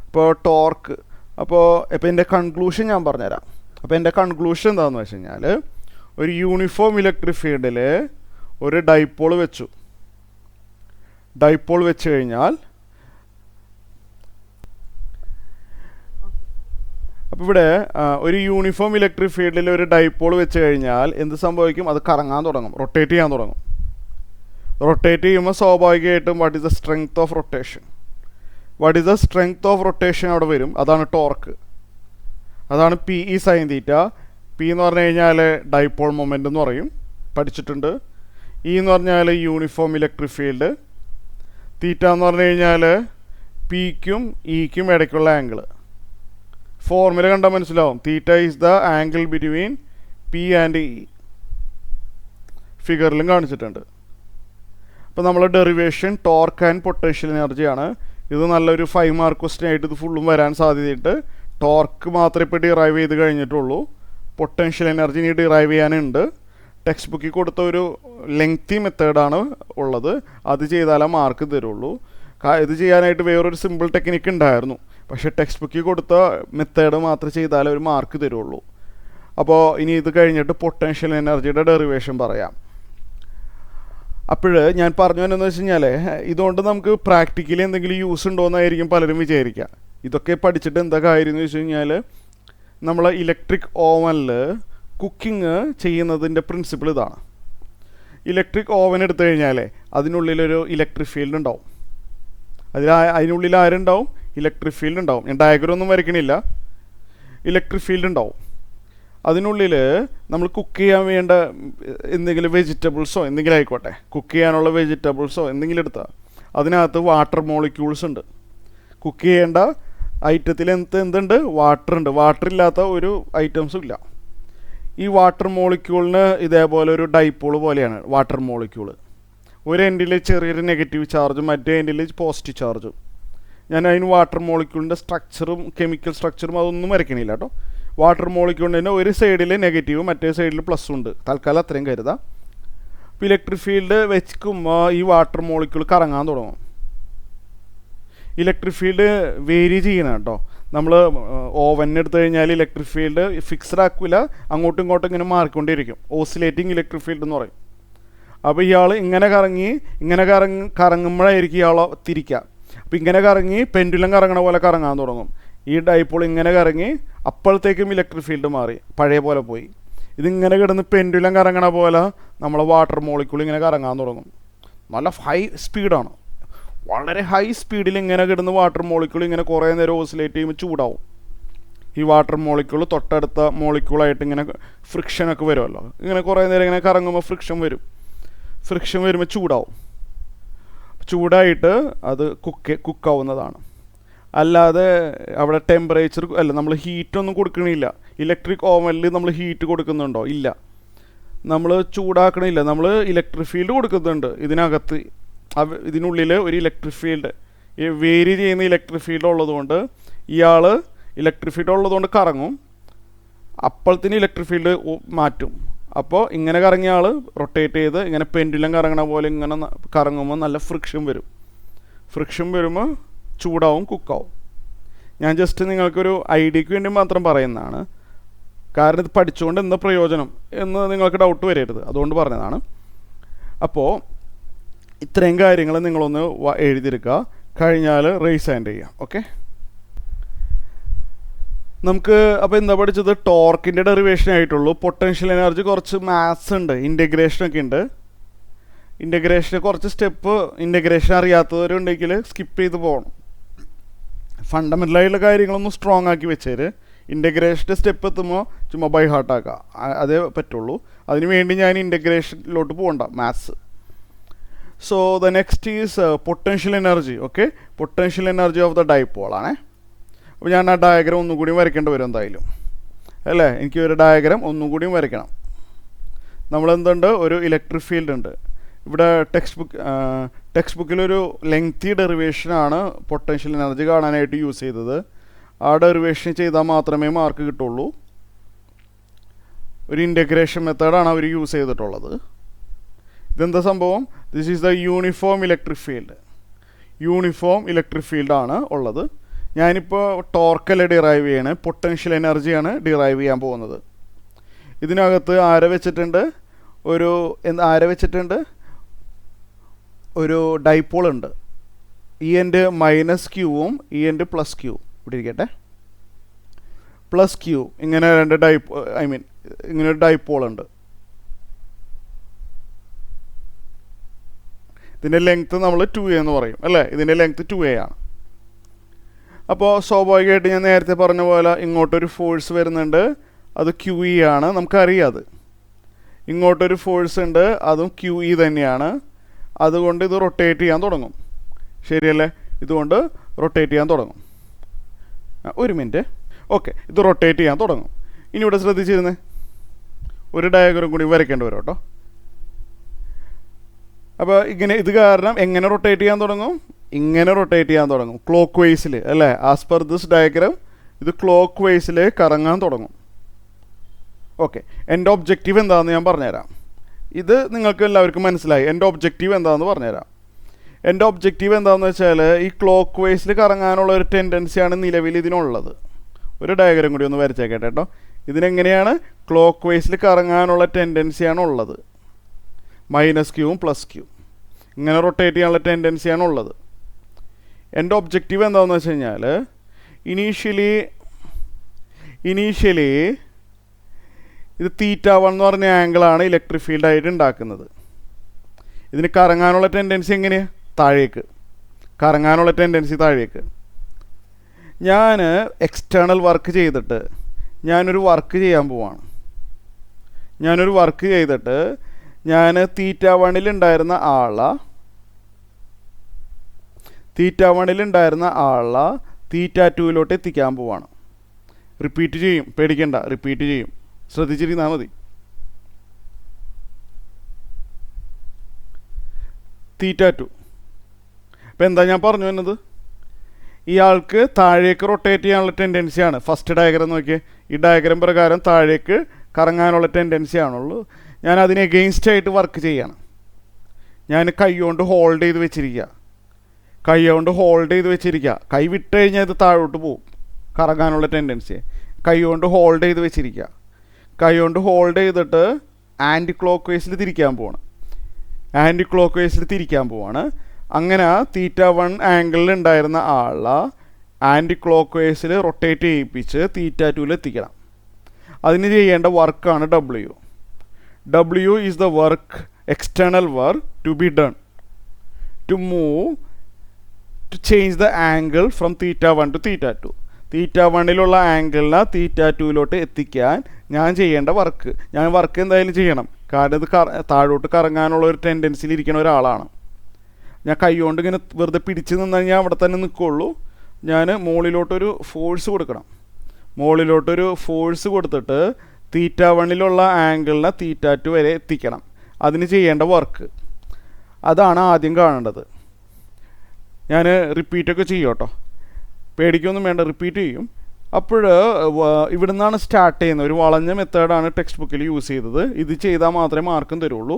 ഇപ്പോൾ ടോർക്ക്, അപ്പോൾ എൻ്റെ കൺക്ലൂഷൻ ഞാൻ പറഞ്ഞുതരാം. അപ്പോൾ എൻ്റെ കൺക്ലൂഷൻ എന്താണെന്ന് വെച്ച് കഴിഞ്ഞാൽ, ഒരു യൂണിഫോം ഇലക്ട്രിക് ഫീൽഡിൽ ഒരു ഡൈപോൾ വെച്ചു. ഡൈപോൾ വെച്ച് കഴിഞ്ഞാൽ അപ്പോൾ ഇവിടെ ഒരു യൂണിഫോം ഇലക്ട്രിക് ഫീൽഡിൽ ഒരു ഡൈപോൾ വെച്ച് കഴിഞ്ഞാൽ എന്ത് സംഭവിക്കും? അത് കറങ്ങാൻ തുടങ്ങും, റൊട്ടേറ്റ് ചെയ്യാൻ തുടങ്ങും. റൊട്ടേറ്റ് ചെയ്യുമ്പോൾ സ്വാഭാവികമായിട്ടും what is the strength of rotation? What is the strength of rotation അവിടെ വരും. അതാണ് ടോർക്ക്. അതാണ് P E sine theta. P എന്ന് പറഞ്ഞു കഴിഞ്ഞാൽ ഡൈപോൾ മൊമെൻ്റ് എന്ന് പറയും, പഠിച്ചിട്ടുണ്ട്. ഇ എന്ന് പറഞ്ഞാൽ യൂണിഫോം ഇലക്ട്രിക് ഫീൽഡ്. തീറ്റ എന്ന് പറഞ്ഞു കഴിഞ്ഞാൽ പിക്കും ഇക്കും ഇടയ്ക്കുള്ള ആംഗിൾ. ഫോർമുല കണ്ടാൽ മനസ്സിലാവും. Theta is the angle between P and E. ഫിഗറിലും കാണിച്ചിട്ടുണ്ട്. അപ്പോൾ നമ്മൾ ഡെറിവേഷൻ ടോർക്ക് ആൻഡ് പൊട്ടൻഷ്യൽ എനർജിയാണ്. ഇത് നല്ലൊരു 5 മാർക്ക് ക്വസ്റ്റ്യൻ ആയിട്ട് ഇത് ഫുള്ളും വരാൻ സാധ്യതയുണ്ട്. ടോർക്ക് മാത്രമേ ഇപ്പോൾ ഡിറൈവ് ചെയ്ത് കഴിഞ്ഞിട്ടുള്ളൂ. പൊട്ടൻഷ്യൽ എനർജി ഇനി ഡിറൈവ് ചെയ്യാനുണ്ട്. ടെക്സ്റ്റ് ബുക്കിൽ കൊടുത്ത ഒരു ലെങ്തി മെത്തേഡാണ് ഉള്ളത്. അത് ചെയ്താലേ മാർക്ക് തരുള്ളൂ. ഇത് ചെയ്യാനായിട്ട് വേറൊരു സിമ്പിൾ ടെക്നിക്ക് ഉണ്ടായിരുന്നു. പക്ഷേ ടെക്സ്റ്റ് ബുക്കിൽ കൊടുത്ത മെത്തേഡ് മാത്രം ചെയ്താലേ ഒരു മാർക്ക് തരുള്ളൂ. അപ്പോൾ ഇനി ഇത് കഴിഞ്ഞിട്ട് പൊട്ടൻഷ്യൽ എനർജിയുടെ ഡെറിവേഷൻ പറയാം. അപ്പോൾ ഞാൻ പറഞ്ഞു എന്ന് വെച്ച് കഴിഞ്ഞാൽ, ഇതുകൊണ്ട് നമുക്ക് പ്രാക്ടിക്കലി എന്തെങ്കിലും യൂസ് ഉണ്ടോയെന്നായിരിക്കും പലരും വിചാരിക്കുക. ഇതൊക്കെ പഠിച്ചിട്ട് എന്താ കാര്യം എന്ന് വെച്ച് കഴിഞ്ഞാൽ, നമ്മൾ ഇലക്ട്രിക് ഓവനിൽ കുക്കിംഗ് ചെയ്യുന്നതിൻ്റെ പ്രിൻസിപ്പിൾ ഇതാണ്. ഇലക്ട്രിക് ഓവൻ എടുത്തു കഴിഞ്ഞാൽ അതിനുള്ളിലൊരു ഇലക്ട്രിക് ഫീൽഡ് ഉണ്ടാവും. അതിനുള്ളിൽ ആരുണ്ടാവും? ഇലക്ട്രിക് ഫീൽഡ് ഉണ്ടാവും. ഞാൻ ഡയഗ്രം ഒന്നും വരയ്ക്കണില്ല. ഇലക്ട്രിക് ഫീൽഡ് ഉണ്ടാവും. അതിനുള്ളിൽ നമ്മൾ കുക്ക് ചെയ്യാൻ വേണ്ട എന്തെങ്കിലും വെജിറ്റബിൾസോ എന്തെങ്കിലും ആയിക്കോട്ടെ, കുക്ക് ചെയ്യാനുള്ള വെജിറ്റബിൾസോ എന്തെങ്കിലും എടുത്താൽ അതിനകത്ത് വാട്ടർ മോളിക്യൂൾസ് ഉണ്ട്. കുക്ക് ചെയ്യേണ്ട ഐറ്റത്തിൽ എന്തുണ്ട്? വാട്ടർ ഉണ്ട്. വാട്ടർ ഇല്ലാത്ത ഒരു ഐറ്റംസും ഇല്ല. ഈ വാട്ടർ മോളിക്യൂളിന് ഇതേപോലെ ഒരു ഡൈപോൾ പോലെയാണ് വാട്ടർ മോളിക്യൂൾ. ഒരു എൻഡിൽ ചെറിയൊരു നെഗറ്റീവ് ചാർജും മറ്റേ എൻഡിൽ പോസിറ്റീവ് ചാർജും. ഞാൻ അതിന് വാട്ടർ മോളിക്യൂളിൻ്റെ സ്ട്രക്ചറും കെമിക്കൽ സ്ട്രക്ചറും അതൊന്നും വരയ്ക്കണില്ല കേട്ടോ. വാട്ടർ മോളിക്യൂളിൻ്റെ ഒരു സൈഡിൽ നെഗറ്റീവും മറ്റേ സൈഡിൽ പ്ലസ്സും ഉണ്ട്. തൽക്കാലം അത്രയും കരുതാം. ഇപ്പോൾ ഇലക്ട്രിക് ഫീൽഡ് വെക്കുമ്പോൾ ഈ വാട്ടർ മോളിക്യൂൾ കറങ്ങാൻ തുടങ്ങും. ഇലക്ട്രിക് ഫീൽഡ് വേരി ചെയ്യണം കേട്ടോ. നമ്മൾ ഓവൻ എടുത്തു കഴിഞ്ഞാൽ ഇലക്ട്രിക് ഫീൽഡ് ഫിക്സ്ഡ് ആക്കില്ല, അങ്ങോട്ടും ഇങ്ങോട്ടും ഇങ്ങനെ മാറിക്കൊണ്ടിരിക്കും. ഓസിലേറ്റിംഗ് ഇലക്ട്രിക് ഫീൽഡ് എന്ന് പറയും. അപ്പോൾ ഇയാൾ ഇങ്ങനെ കറങ്ങുമ്പോഴായിരിക്കും ഇയാൾ തിരിക്കുക. അപ്പോൾ ഇങ്ങനെ കറങ്ങി പെൻഡുലം കറങ്ങണ പോലെ കറങ്ങാൻ തുടങ്ങും. ഈ ഡൈപോൾ ഇങ്ങനെ കറങ്ങി അപ്പോഴത്തേക്കും ഇലക്ട്രിക് ഫീൽഡ് മാറി, പഴയ പോലെ പോയി. ഇതിങ്ങനെ കിടന്ന് പെൻഡുലം കറങ്ങണ പോലെ നമ്മളെ വാട്ടർ മോളിക്യൂൾ ഇങ്ങനെ കറങ്ങാൻ തുടങ്ങും. നല്ല ഹൈ സ്പീഡാണ്, വളരെ ഹൈ സ്പീഡിൽ ഇങ്ങനെ കിടന്ന് വാട്ടർ മോളിക്യൂൾ ഇങ്ങനെ കുറേ നേരം ഓസിലേറ്റ് ചെയ്യുമ്പോൾ ചൂടാവും. ഈ വാട്ടർ മോളിക്യൂൾ തൊട്ടടുത്ത മോളിക്യൂളായിട്ട് ഇങ്ങനെ ഫ്രിക്ഷനൊക്കെ വരുമല്ലോ, ഇങ്ങനെ കുറേ നേരം ഇങ്ങനെ കറങ്ങുമ്പോൾ ഫ്രിക്ഷൻ വരുമ്പോൾ ചൂടാവും. ചൂടായിട്ട് അത് കുക്കാവുന്നതാണ്. അല്ലാതെ അവിടെ ടെമ്പറേച്ചർ അല്ല, നമ്മൾ ഹീറ്റൊന്നും കൊടുക്കണില്ല. ഇലക്ട്രിക് ഓവനിൽ നമ്മൾ ഹീറ്റ് കൊടുക്കുന്നുണ്ടോ? ഇല്ല. നമ്മൾ ചൂടാക്കണില്ല, നമ്മൾ ഇലക്ട്രിക് ഫീൽഡ് കൊടുക്കുന്നുണ്ട് ഇതിനകത്ത്. ഇതിനുള്ളിൽ ഒരു ഇലക്ട്രിക് ഫീൽഡ്, വേരി ചെയ്യുന്ന ഇലക്ട്രിക് ഫീൽഡ് ഉള്ളതുകൊണ്ട് ഇയാൾ ഇലക്ട്രിക് ഫീൽഡ് ഉള്ളതുകൊണ്ട് കറങ്ങും, അപ്പോഴത്തേന് ഇലക്ട്രിക് ഫീൽഡ് മാറ്റും. അപ്പോൾ ഇങ്ങനെ കറങ്ങിയ ആൾ റൊട്ടേറ്റ് ചെയ്ത് ഇങ്ങനെ പെൻഡുലം കറങ്ങണ പോലെ ഇങ്ങനെ കറങ്ങുമ്പോൾ നല്ല ഫ്രിക്ഷൻ വരുമ്പോൾ ചൂടാവും, കുക്കാവും. ഞാൻ ജസ്റ്റ് നിങ്ങൾക്കൊരു ഐഡിയക്ക് വേണ്ടി മാത്രം പറയുന്നതാണ്. കാരണം ഇത് പഠിച്ചുകൊണ്ട് എന്താ പ്രയോജനം എന്ന് നിങ്ങൾക്ക് ഡൗട്ട് വരരുത്, അതുകൊണ്ട് പറഞ്ഞതാണ്. അപ്പോൾ ഇത്രയും കാര്യങ്ങൾ നിങ്ങളൊന്ന് എഴുതിയെടുക്കുക. കഴിഞ്ഞാൽ റേസ് ഹാൻഡ് ചെയ്യുക. ഓക്കെ, നമുക്ക് അപ്പോൾ എന്താ പഠിച്ചത്? ടോർക്കിൻ്റെ ഡെറിവേഷൻ ആയിട്ടുള്ളൂ. പൊട്ടൻഷ്യൽ എനർജി കുറച്ച് മാത്സ് ഉണ്ട്, ഇൻ്റഗ്രേഷനൊക്കെ ഉണ്ട്. ഇൻ്റഗ്രേഷന് കുറച്ച് സ്റ്റെപ്പ് ഇൻ്റഗ്രേഷൻ അറിയാത്തവരുണ്ടെങ്കിൽ സ്കിപ്പ് ചെയ്ത് പോകണം. ഫണ്ടമെൻ്റലായിട്ടുള്ള കാര്യങ്ങളൊന്നും സ്ട്രോങ് ആക്കി വെച്ചേര്. ഇൻ്റഗ്രേഷൻ്റെ സ്റ്റെപ്പ് എത്തുമ്പോൾ ചുമ്മാ ബൈ ഹാർട്ടാക്കുക, അതേ പറ്റുള്ളൂ. അതിന് വേണ്ടി ഞാൻ ഇൻ്റഗ്രേഷനിലോട്ട് പോകണ്ട, maths. So the next is potential energy. Okay, potential energy of the dipole ആണേ. അപ്പോൾ ഞാൻ ആ ഡയഗ്രം ഒന്നും കൂടിയും വരയ്ക്കേണ്ടി വരും എന്തായാലും, അല്ലേ? എനിക്ക് ഒരു ഡയഗ്രം ഒന്നും കൂടിയും വരയ്ക്കണം. നമ്മളെന്തുണ്ട്, ഒരു ഇലക്ട്രിക് ഫീൽഡ് ഉണ്ട് ഇവിടെ. ടെക്സ്റ്റ് ബുക്കിലൊരു ലെങ്തി ഡെറിവേഷനാണ് പൊട്ടൻഷ്യൽ എനർജി കാണാനായിട്ട് യൂസ് ചെയ്തത്. ആ ഡെറിവേഷൻ ചെയ്താൽ മാത്രമേ മാർക്ക് കിട്ടുള്ളൂ. ഒരു ഇൻ്റഗ്രേഷൻ മെത്തേഡാണ് അവർ യൂസ് ചെയ്തിട്ടുള്ളത്. ഇതെന്താ സംഭവം? This is the uniform electric ഫീൽഡാണ് ഉള്ളത്. ഞാനിപ്പോൾ ടോർക്കല്ല ഡിറൈവ് ചെയ്യണേ, പൊട്ടൻഷ്യൽ എനർജിയാണ് ഡിറൈവ് ചെയ്യാൻ പോകുന്നത്. ഇതിനകത്ത് ആരെ വെച്ചിട്ടുണ്ട്? ഒരു ഡൈപോൾ ഉണ്ട്. ഇ എൻഡ് മൈനസ് ക്യൂവും ഇ എൻഡ് പ്ലസ് ക്യൂ ഇവിടെ ഇരിക്കട്ടെ. പ്ലസ് ക്യൂ ഇങ്ങനെ രണ്ട് ഇങ്ങനെ ഒരു ഡൈപോൾ ഉണ്ട്. ഇതിൻ്റെ ലെങ്ത്ത് നമ്മൾ 2a എന്ന് പറയും, അല്ലേ? ഇതിൻ്റെ ലെങ്ത്ത് 2a ആണ്. അപ്പോൾ സ്വാഭാവികമായിട്ട് ഞാൻ നേരത്തെ പറഞ്ഞ പോലെ ഇങ്ങോട്ടൊരു ഫോഴ്സ് വരുന്നുണ്ട്, അത് QE ആണ്, നമുക്കറിയാം അത്. ഇങ്ങോട്ടൊരു ഫോഴ്സ് ഉണ്ട്, അതും QE തന്നെയാണ്. അതുകൊണ്ട് ഇത് റൊട്ടേറ്റ് ചെയ്യാൻ തുടങ്ങും, ശരിയല്ലേ? ഇതുകൊണ്ട് റൊട്ടേറ്റ് ചെയ്യാൻ തുടങ്ങും. ഒരു മിനിറ്റ്. ഓക്കെ, ഇത് റൊട്ടേറ്റ് ചെയ്യാൻ തുടങ്ങും. ഇനി ഇവിടെ ശ്രദ്ധിച്ചിരുന്നേ, ഒരു ഡയഗ്രം കൂടി വരയ്ക്കേണ്ടി വരും കേട്ടോ. അപ്പോൾ ഇത് കാരണം എങ്ങനെ റൊട്ടേറ്റ് ചെയ്യാൻ തുടങ്ങും? ഇങ്ങനെ റൊട്ടേറ്റ് ചെയ്യാൻ തുടങ്ങും, ക്ലോക്ക് വൈസിൽ, അല്ലേ? ആസ് പെർ ദിസ് ഡയഗ്രം ഇത് ക്ലോക്ക് വൈസിൽ കറങ്ങാൻ തുടങ്ങും. ഓക്കെ, എൻ്റെ ഒബ്ജക്റ്റീവ് എന്താണെന്ന് ഞാൻ പറഞ്ഞുതരാം. ഇത് നിങ്ങൾക്ക് എല്ലാവർക്കും മനസ്സിലായി. എൻ്റെ ഒബ്ജക്റ്റീവ് എന്താണെന്ന് പറഞ്ഞുതരാം. എൻ്റെ ഒബ്ജക്റ്റീവ് എന്താണെന്ന് വെച്ചാൽ ഈ ക്ലോക്ക് വൈസിൽ കറങ്ങാനുള്ള ഒരു ടെൻഡൻസിയാണ് നിലവിൽ ഇതിനുള്ളത്. ഒരു ഡയഗ്രം കൂടി ഒന്ന് വരച്ചേക്കട്ടെ കേട്ടോ. ഇതിനെങ്ങനെയാണ് ക്ലോക്ക് വൈസിൽ കറങ്ങാനുള്ള ടെൻഡൻസിയാണ് ഉള്ളത്. മൈനസ് ക്യൂവും പ്ലസ് ക്യൂ ഇങ്ങനെ റൊട്ടേറ്റ് ചെയ്യാനുള്ള ടെൻഡൻസിയാണ് ഉള്ളത്. എൻ്റെ ഒബ്ജക്റ്റീവ് എന്താണെന്ന് വെച്ച് കഴിഞ്ഞാൽ ഇനീഷ്യലി ഇത് θ1 എന്ന് പറഞ്ഞ ആംഗിളാണ് ഇലക്ട്രിക് ഫീൽഡായിട്ട് ഉണ്ടാക്കുന്നത്. ഇതിന് കറങ്ങാനുള്ള ടെൻഡൻസി എങ്ങനെയാണ്? താഴേക്ക് കറങ്ങാനുള്ള ടെൻഡൻസി താഴേക്ക്. ഞാൻ എക്സ്റ്റേണൽ വർക്ക് ചെയ്തിട്ട് ഞാനൊരു വർക്ക് ചെയ്യാൻ പോവാണ്. ഞാനൊരു വർക്ക് ചെയ്തിട്ട് ഞാൻ θ1 ഉണ്ടായിരുന്ന ആളെ θ2 എത്തിക്കാൻ പോവാണ്. റിപ്പീറ്റ് ചെയ്യും, പേടിക്കണ്ട, റിപ്പീറ്റ് ചെയ്യും, ശ്രദ്ധിച്ചിരുന്നാൽ മതി. θ2. അപ്പം എന്താ ഞാൻ പറഞ്ഞു വന്നത്? ഇയാൾക്ക് താഴേക്ക് റൊട്ടേറ്റ് ചെയ്യാനുള്ള ടെൻഡൻസിയാണ്. ഫസ്റ്റ് ഡയഗ്രം നോക്കിയേ, ഈ ഡയഗ്രം പ്രകാരം താഴേക്ക് കറങ്ങാനുള്ള ടെൻഡൻസിയാണുള്ളൂ. ഞാൻ അതിന് എഗെയിൻസ്റ്റ് ആയിട്ട് വർക്ക് ചെയ്യണം. ഞാൻ കൈ കൊണ്ട് ഹോൾഡ് ചെയ്ത് വെച്ചിരിക്കുക. കൈ വിട്ട് കഴിഞ്ഞാൽ ഇത് താഴോട്ട് പോവും, കറങ്ങാനുള്ള ടെൻഡൻസി. കൈ കൊണ്ട് ഹോൾഡ് ചെയ്ത് വെച്ചിരിക്കുക. കൈ കൊണ്ട് ഹോൾഡ് ചെയ്തിട്ട് ആൻറ്റി ക്ലോക്ക് വൈസിൽ തിരിക്കാൻ പോകണം. ആൻറ്റി ക്ലോക്ക് വൈസിൽ തിരിക്കാൻ പോവാണ്. അങ്ങനെ θ1 ആംഗിളിൽ ഉണ്ടായിരുന്ന ആളെ ആൻറ്റി ക്ലോക്ക് വൈസിൽ റൊട്ടേറ്റ് ചെയ്യിപ്പിച്ച് θ2 എത്തിക്കണം. അതിന് ചെയ്യേണ്ട വർക്കാണ് W. W is the work, external work to be done to move to change the angle from θ1 to θ2. θ1ലുള്ള ആംഗിളിനെ θ2 എത്തിക്കാൻ ഞാൻ ചെയ്യേണ്ട വർക്ക്. ഞാൻ വർക്ക് എന്തായാലും ചെയ്യണം, കാരണം ഇത് താഴോട്ട് കറങ്ങാനുള്ള ഒരു ടെൻഡൻസിയിൽ ഇരിക്കുന്ന ഒരാളാണ്. ഞാൻ കൈ കൊണ്ട് ഇങ്ങനെ വെറുതെ പിടിച്ച് നിന്ന് കഴിഞ്ഞാൽ അവിടെ തന്നെ നിൽക്കുള്ളൂ. ഞാൻ മുകളിലോട്ടൊരു ഫോഴ്സ് കൊടുക്കണം. മുകളിലോട്ടൊരു ഫോഴ്സ് കൊടുത്തിട്ട് θ1ലുള്ള ആംഗിളിനെ θ2 വരെ എത്തിക്കണം. അതിന് ചെയ്യേണ്ട വർക്ക് അതാണ് ആദ്യം കാണേണ്ടത്. ഞാൻ റിപ്പീറ്റൊക്കെ ചെയ്യും കേട്ടോ, പേടിക്കൊന്നും വേണ്ട, റിപ്പീറ്റ് ചെയ്യും. അപ്പോൾ ഇവിടെ നിന്നാണ് സ്റ്റാർട്ട് ചെയ്യുന്നത്. ഒരു വളഞ്ഞ മെത്തേഡാണ് ടെക്സ്റ്റ് ബുക്കിൽ യൂസ് ചെയ്തത്. ഇത് ചെയ്താൽ മാത്രമേ മാർക്കും തരുള്ളൂ.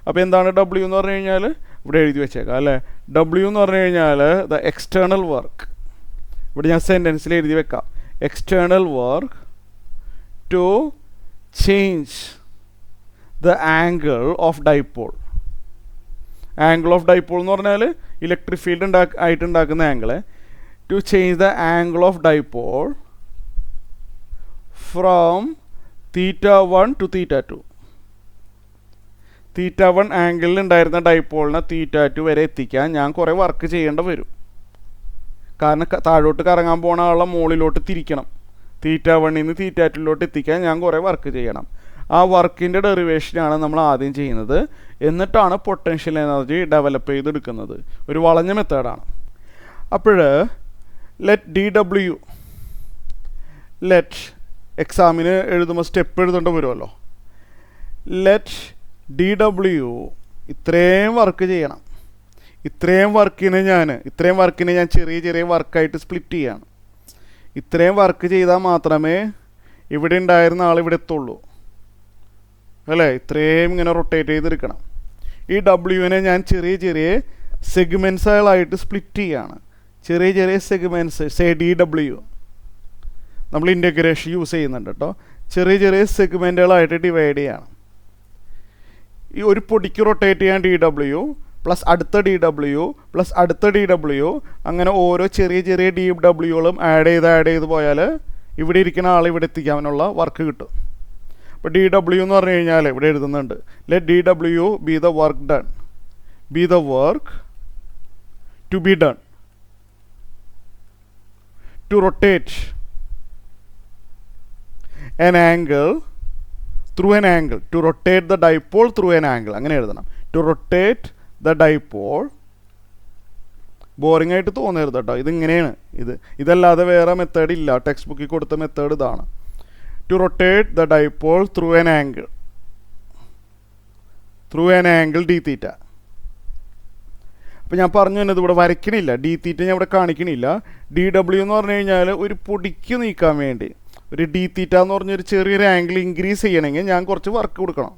അപ്പോൾ എന്താണ് W എന്ന് പറഞ്ഞു കഴിഞ്ഞാൽ ഇവിടെ എഴുതി വെച്ചേക്കാം അല്ലേ. W എന്ന് പറഞ്ഞു കഴിഞ്ഞാൽ ദ എക്സ്റ്റേണൽ വർക്ക്. ഇവിടെ ഞാൻ സെൻറ്റൻസിൽ എഴുതി വെക്കാം, external work to change the angle of dipole. Angle of dipole എന്ന് പറഞ്ഞാൽ ഇലക്ട്രിക് ഫീൽഡ് ആയിട്ടുണ്ടാക്കുന്ന angle. To change the angle of dipole from θ1 to θ2. θ1 ആംഗിളിൽ ഉണ്ടായിരുന്ന ഡൈപോളിനെ θ2 വരെ എത്തിക്കാൻ ഞാൻ കുറേ വർക്ക് ചെയ്യേണ്ടി വരും. കാരണം താഴോട്ട് കറങ്ങാൻ പോണ ആളെ മുകളിലോട്ട് തിരിക്കണം. θ1ൽ നിന്ന് θ2 എത്തിക്കാൻ ഞാൻ കുറേ വർക്ക് ചെയ്യണം. ആ വർക്കിൻ്റെ ഡെറിവേഷനാണ് നമ്മൾ ആദ്യം ചെയ്യുന്നത്. എന്നിട്ടാണ് പൊട്ടൻഷ്യൽ എനർജി ഡെവലപ്പ് ചെയ്തെടുക്കുന്നത്. ഒരു വളഞ്ഞ മെത്തേഡാണ്. അപ്പോൾ ലെറ്റ് എക്സാമിന് എഴുതുമ്പോൾ സ്റ്റെപ്പ് എഴുതേണ്ടി വരുമല്ലോ. ലെറ്റ് DW ഇത്രയും വർക്ക് ചെയ്യണം. ഇത്രയും വർക്കിനെ ഞാൻ ചെറിയ ചെറിയ വർക്കായിട്ട് സ്പ്ലിറ്റ് ചെയ്യാണ്. ഇത്രയും വർക്ക് ചെയ്താൽ മാത്രമേ ഇവിടെ ഉണ്ടായിരുന്ന ആൾ ഇവിടെ എത്തുള്ളൂ അല്ലേ. ഇത്രയും ഇങ്ങനെ റൊട്ടേറ്റ് ചെയ്തെടുക്കണം. ഈ ഡബ്ല്യുവിനെ ഞാൻ ചെറിയ ചെറിയ സെഗ്മെൻസുകളായിട്ട് സ്പ്ലിറ്റ് ചെയ്യാണ്. ചെറിയ ചെറിയ സെഗ്മെൻറ്റ്സ് DW നമ്മൾ ഇൻ്റഗ്രേഷൻ യൂസ് ചെയ്യുന്നുണ്ട് കേട്ടോ. ചെറിയ ചെറിയ സെഗ്മെൻറ്റുകളായിട്ട് ഡിവൈഡ് ചെയ്യാണ്. ഈ ഒരു പൊടിക്ക് റൊട്ടേറ്റ് ചെയ്യാൻ DW പ്ലസ് അടുത്ത DW പ്ലസ് അടുത്ത DW, അങ്ങനെ ഓരോ ചെറിയ ചെറിയ DWകളും ആഡ് ചെയ്ത് പോയാൽ ഇവിടെ ഇരിക്കുന്ന ആൾ ഇവിടെ എത്തിക്കാനുള്ള വർക്ക് കിട്ടും. അപ്പോൾ DW എന്ന് പറഞ്ഞു കഴിഞ്ഞാൽ ഇവിടെ എഴുതുന്നുണ്ട്, let DW be the work done, be the work to be done to rotate an angle through an angle, to rotate the dipole through an angle. അങ്ങനെ എഴുതണം, to rotate the dipole. Boring ആയിട്ട് തോന്നരുത് കേട്ടോ, ഇതിങ്ങനെയാണ്. ഇതല്ലാതെ വേറെ method ഇല്ല. Text ബുക്കിൽ കൊടുത്ത മെത്തേഡ് ഇതാണ്. To rotate the dipole through an angle dθ. അപ്പോൾ ഞാൻ പറഞ്ഞു തന്നത് ഇവിടെ വരയ്ക്കണില്ല, dθ ഞാൻ ഇവിടെ കാണിക്കണില്ല. DW എന്ന് പറഞ്ഞു കഴിഞ്ഞാൽ ഒരു പൊടിക്ക് നീക്കാൻ വേണ്ടി, ഒരു dθ എന്ന് പറഞ്ഞൊരു ചെറിയൊരു ആംഗിൾ ഇൻക്രീസ് ചെയ്യണമെങ്കിൽ ഞാൻ കുറച്ച് വർക്ക് കൊടുക്കണം.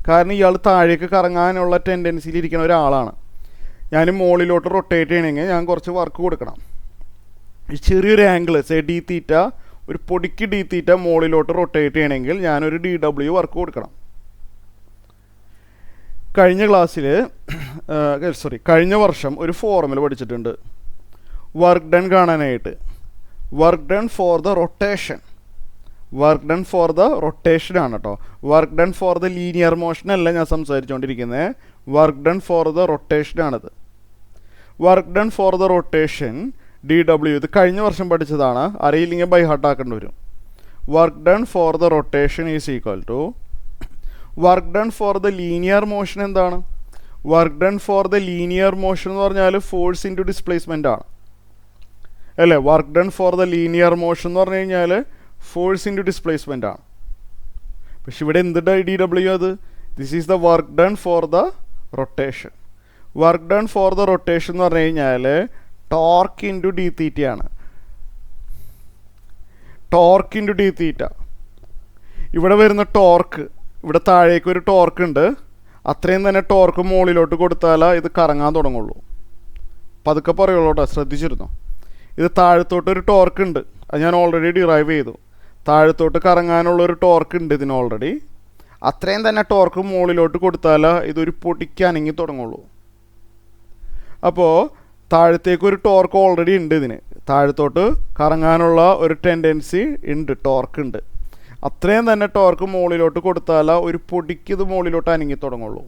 കാരണം ഇയാൾ താഴേക്ക് കറങ്ങാനുള്ള ടെൻഡൻസിയിൽ ഇരിക്കുന്ന ഒരാളാണ്. ഞാൻ മുകളിലോട്ട് റൊട്ടേറ്റ് ചെയ്യണമെങ്കിൽ ഞാൻ കുറച്ച് വർക്ക് കൊടുക്കണം. ഈ ചെറിയൊരു ആംഗിൾ dθ, ഒരു പൊടിക്ക് dθ മുകളിലോട്ട് റൊട്ടേറ്റ് ചെയ്യണമെങ്കിൽ ഞാനൊരു DW വർക്ക് കൊടുക്കണം. കഴിഞ്ഞ വർഷം ഒരു ഫോറമിൽ പഠിച്ചിട്ടുണ്ട് വർക്ക് ഡൺ കാണാനായിട്ട്. Work done for the rotation. Work done for the rotation ആണ് കേട്ടോ. Work done for the linear motion അല്ല ഞാൻ സംസാരിച്ചുകൊണ്ടിരിക്കുന്നത്. വർക്ക് ഡൺ ഫോർ ദ റൊട്ടേഷനാണിത്. Work done for the rotation DW, ഇത് കഴിഞ്ഞ വർഷം പഠിച്ചതാണ്, അറിയില്ലെങ്കിൽ ബൈ ഹാർട്ട് ആക്കേണ്ടി വരും. Work done for the rotation is equal to work done for the linear motion. എന്താണ് work done for the linear motion എന്ന് പറഞ്ഞാൽ ഫോഴ്സ് ഇൻറ്റു ഡിസ്പ്ലേസ്മെൻ്റ് ആണ് അല്ലേ. Work done for the linear motion എന്ന് പറഞ്ഞു കഴിഞ്ഞാൽ ഫോഴ്സ് ഇൻറ്റു ഡിസ്പ്ലേസ്മെൻ്റ് ആണ്. പക്ഷെ ഇവിടെ എന്ത് DW അത്? This is the work done for the rotation. Work done for the rotation എന്ന് പറഞ്ഞു കഴിഞ്ഞാൽ ടോർക്ക് ഇൻറ്റു dθ ആണ്. Torque into dθ. ഇവിടെ വരുന്ന ടോർക്ക്, ഇവിടെ താഴേക്ക് ഒരു ടോർക്ക് ഉണ്ട്, അത്രയും തന്നെ ടോർക്ക് മുകളിലോട്ട് കൊടുത്താലേ ഇത് കറങ്ങാൻ തുടങ്ങുള്ളൂ. പതുക്കെ പറയുള്ളൂ കേട്ടോ, ശ്രദ്ധിച്ചിരുന്നു. ഇത് താഴത്തോട്ടൊരു ടോർക്ക് ഉണ്ട്, അത് ഞാൻ ഓൾറെഡി ഡിറൈവ് ചെയ്തു. താഴത്തോട്ട് കറങ്ങാനുള്ളൊരു ടോർക്ക് ഉണ്ട് ഇതിന് ഓൾറെഡി. അത്രയും തന്നെ ടോർക്ക് മുകളിലോട്ട് കൊടുത്താൽ ഇതൊരു പൊടിക്കാനെങ്കിൽ തുടങ്ങുള്ളൂ. അപ്പോൾ താഴത്തേക്ക് ഒരു ടോർക്ക് ഓൾറെഡി ഉണ്ട്, ഇതിന് താഴത്തോട്ട് കറങ്ങാനുള്ള ഒരു ടെൻഡൻസി ഉണ്ട്, ടോർക്ക് ഉണ്ട്. അത്രയും തന്നെ ടോർക്ക് മുകളിലോട്ട് കൊടുത്താൽ ഒരു പൊടിക്ക് ഇത് മുകളിലോട്ട് അനങ്ങി തുടങ്ങുള്ളൂ.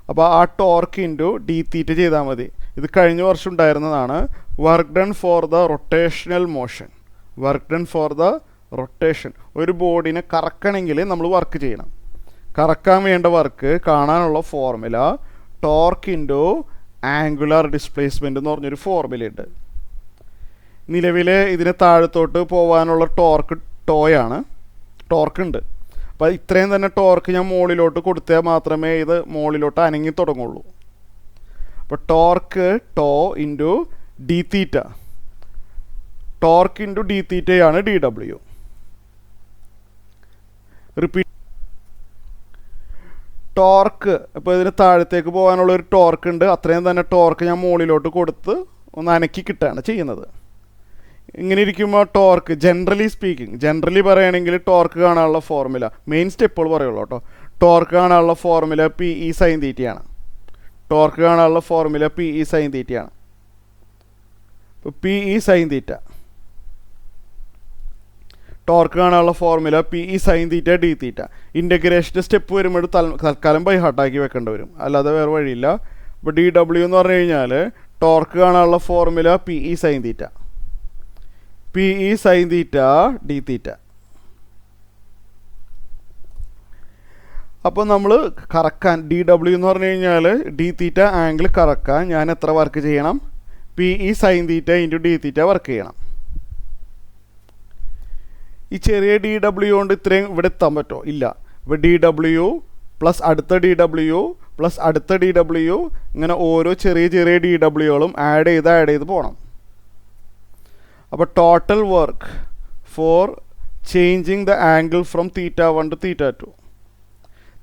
അപ്പോൾ ആ ടോർക്ക് ഇൻറ്റു ഡി തീറ്റ ചെയ്താൽ മതി. ഇത് കഴിഞ്ഞ വർഷം ഉണ്ടായിരുന്നതാണ്. Work done for the rotational motion. Work done for the rotation. ഒരു ബോഡിനെ കറക്കണമെങ്കിൽ നമ്മൾ വർക്ക് ചെയ്യണം. കറക്കാൻ വേണ്ട വർക്ക് കാണാനുള്ള formula torque into angular displacement എന്ന് പറഞ്ഞൊരു ഫോർമുലയുണ്ട്. നിലവിൽ ഇതിന് താഴത്തോട്ട് പോകാനുള്ള ടോർക്ക് ടോയാണ്, ടോർക്ക് ഉണ്ട്. അപ്പോൾ ഇത്രയും തന്നെ ടോർക്ക് ഞാൻ മുകളിലോട്ട് കൊടുത്താൽ മാത്രമേ ഇത് മുകളിലോട്ട് അനങ്ങി തുടങ്ങുള്ളൂ. അപ്പോൾ torque to into D theta. Torque into D തീറ്റയാണ് ഡി ഡബ്ല്യു. റിപ്പീറ്റ്. ടോർക്ക് ഇപ്പോൾ ഇതിന് താഴത്തേക്ക് പോകാനുള്ളൊരു ടോർക്ക് ഉണ്ട്. അത്രയും തന്നെ ടോർക്ക് ഞാൻ മുകളിലോട്ട് കൊടുത്ത് ഒന്ന് അനക്കി കിട്ടുകയാണ് ചെയ്യുന്നത്. ഇങ്ങനെ ഇരിക്കുമ്പോൾ ടോർക്ക് ജനറലി പറയുകയാണെങ്കിൽ ടോർക്ക് കാണാനുള്ള ഫോർമുല മെയിൻ സ്റ്റെപ്പുകൾ പറയുള്ളൂ കേട്ടോ. ടോർക്ക് കാണാനുള്ള ഫോർമുല പി ഇ സൈൻ തീറ്റയാണ്. ടോർക്ക് കാണാനുള്ള ഫോർമുല പി ഇ സൈൻ തീറ്റയാണ്. ഇപ്പോൾ P E sine theta, torque കാണാനുള്ള formula P E sine theta D theta. ഇൻ്റഗ്രേഷൻ്റെ സ്റ്റെപ്പ് വരുമ്പോൾ തൽക്കാലം ബൈ ഹാർട്ടാക്കി വെക്കേണ്ടി വരും, അല്ലാതെ വേറെ വഴിയില്ല. ഇപ്പോൾ ഡി ഡബ്ല്യു എന്ന് പറഞ്ഞു കഴിഞ്ഞാൽ ടോർക്ക് കാണാനുള്ള formula P E sine theta, P E sine theta D theta. അപ്പോൾ നമ്മൾ കറക്കാൻ ഡി ഡബ്ല്യു എന്ന് പറഞ്ഞു കഴിഞ്ഞാൽ ഡി തീറ്റ ആംഗിൾ കറക്കാൻ ഞാൻ എത്ര വർക്ക് ചെയ്യണം? P E sine theta into D theta work ചെയ്യണം. ഈ ചെറിയ ഡി ഡബ്ല്യു കൊണ്ട് ഇത്രയും ഇവിടെ എത്താൻ പറ്റുമോ? ഇല്ല. ഇപ്പോൾ ഡി ഡബ്ല്യു പ്ലസ് അടുത്ത ഡി ഡബ്ല്യു പ്ലസ് അടുത്ത ഡി ഡബ്ല്യു, ഇങ്ങനെ ഓരോ ചെറിയ ഡി ഡബ്ല്യുകളും ആഡ് ചെയ്ത് പോകണം. അപ്പോൾ total work for changing the angle from theta 1 to theta 2,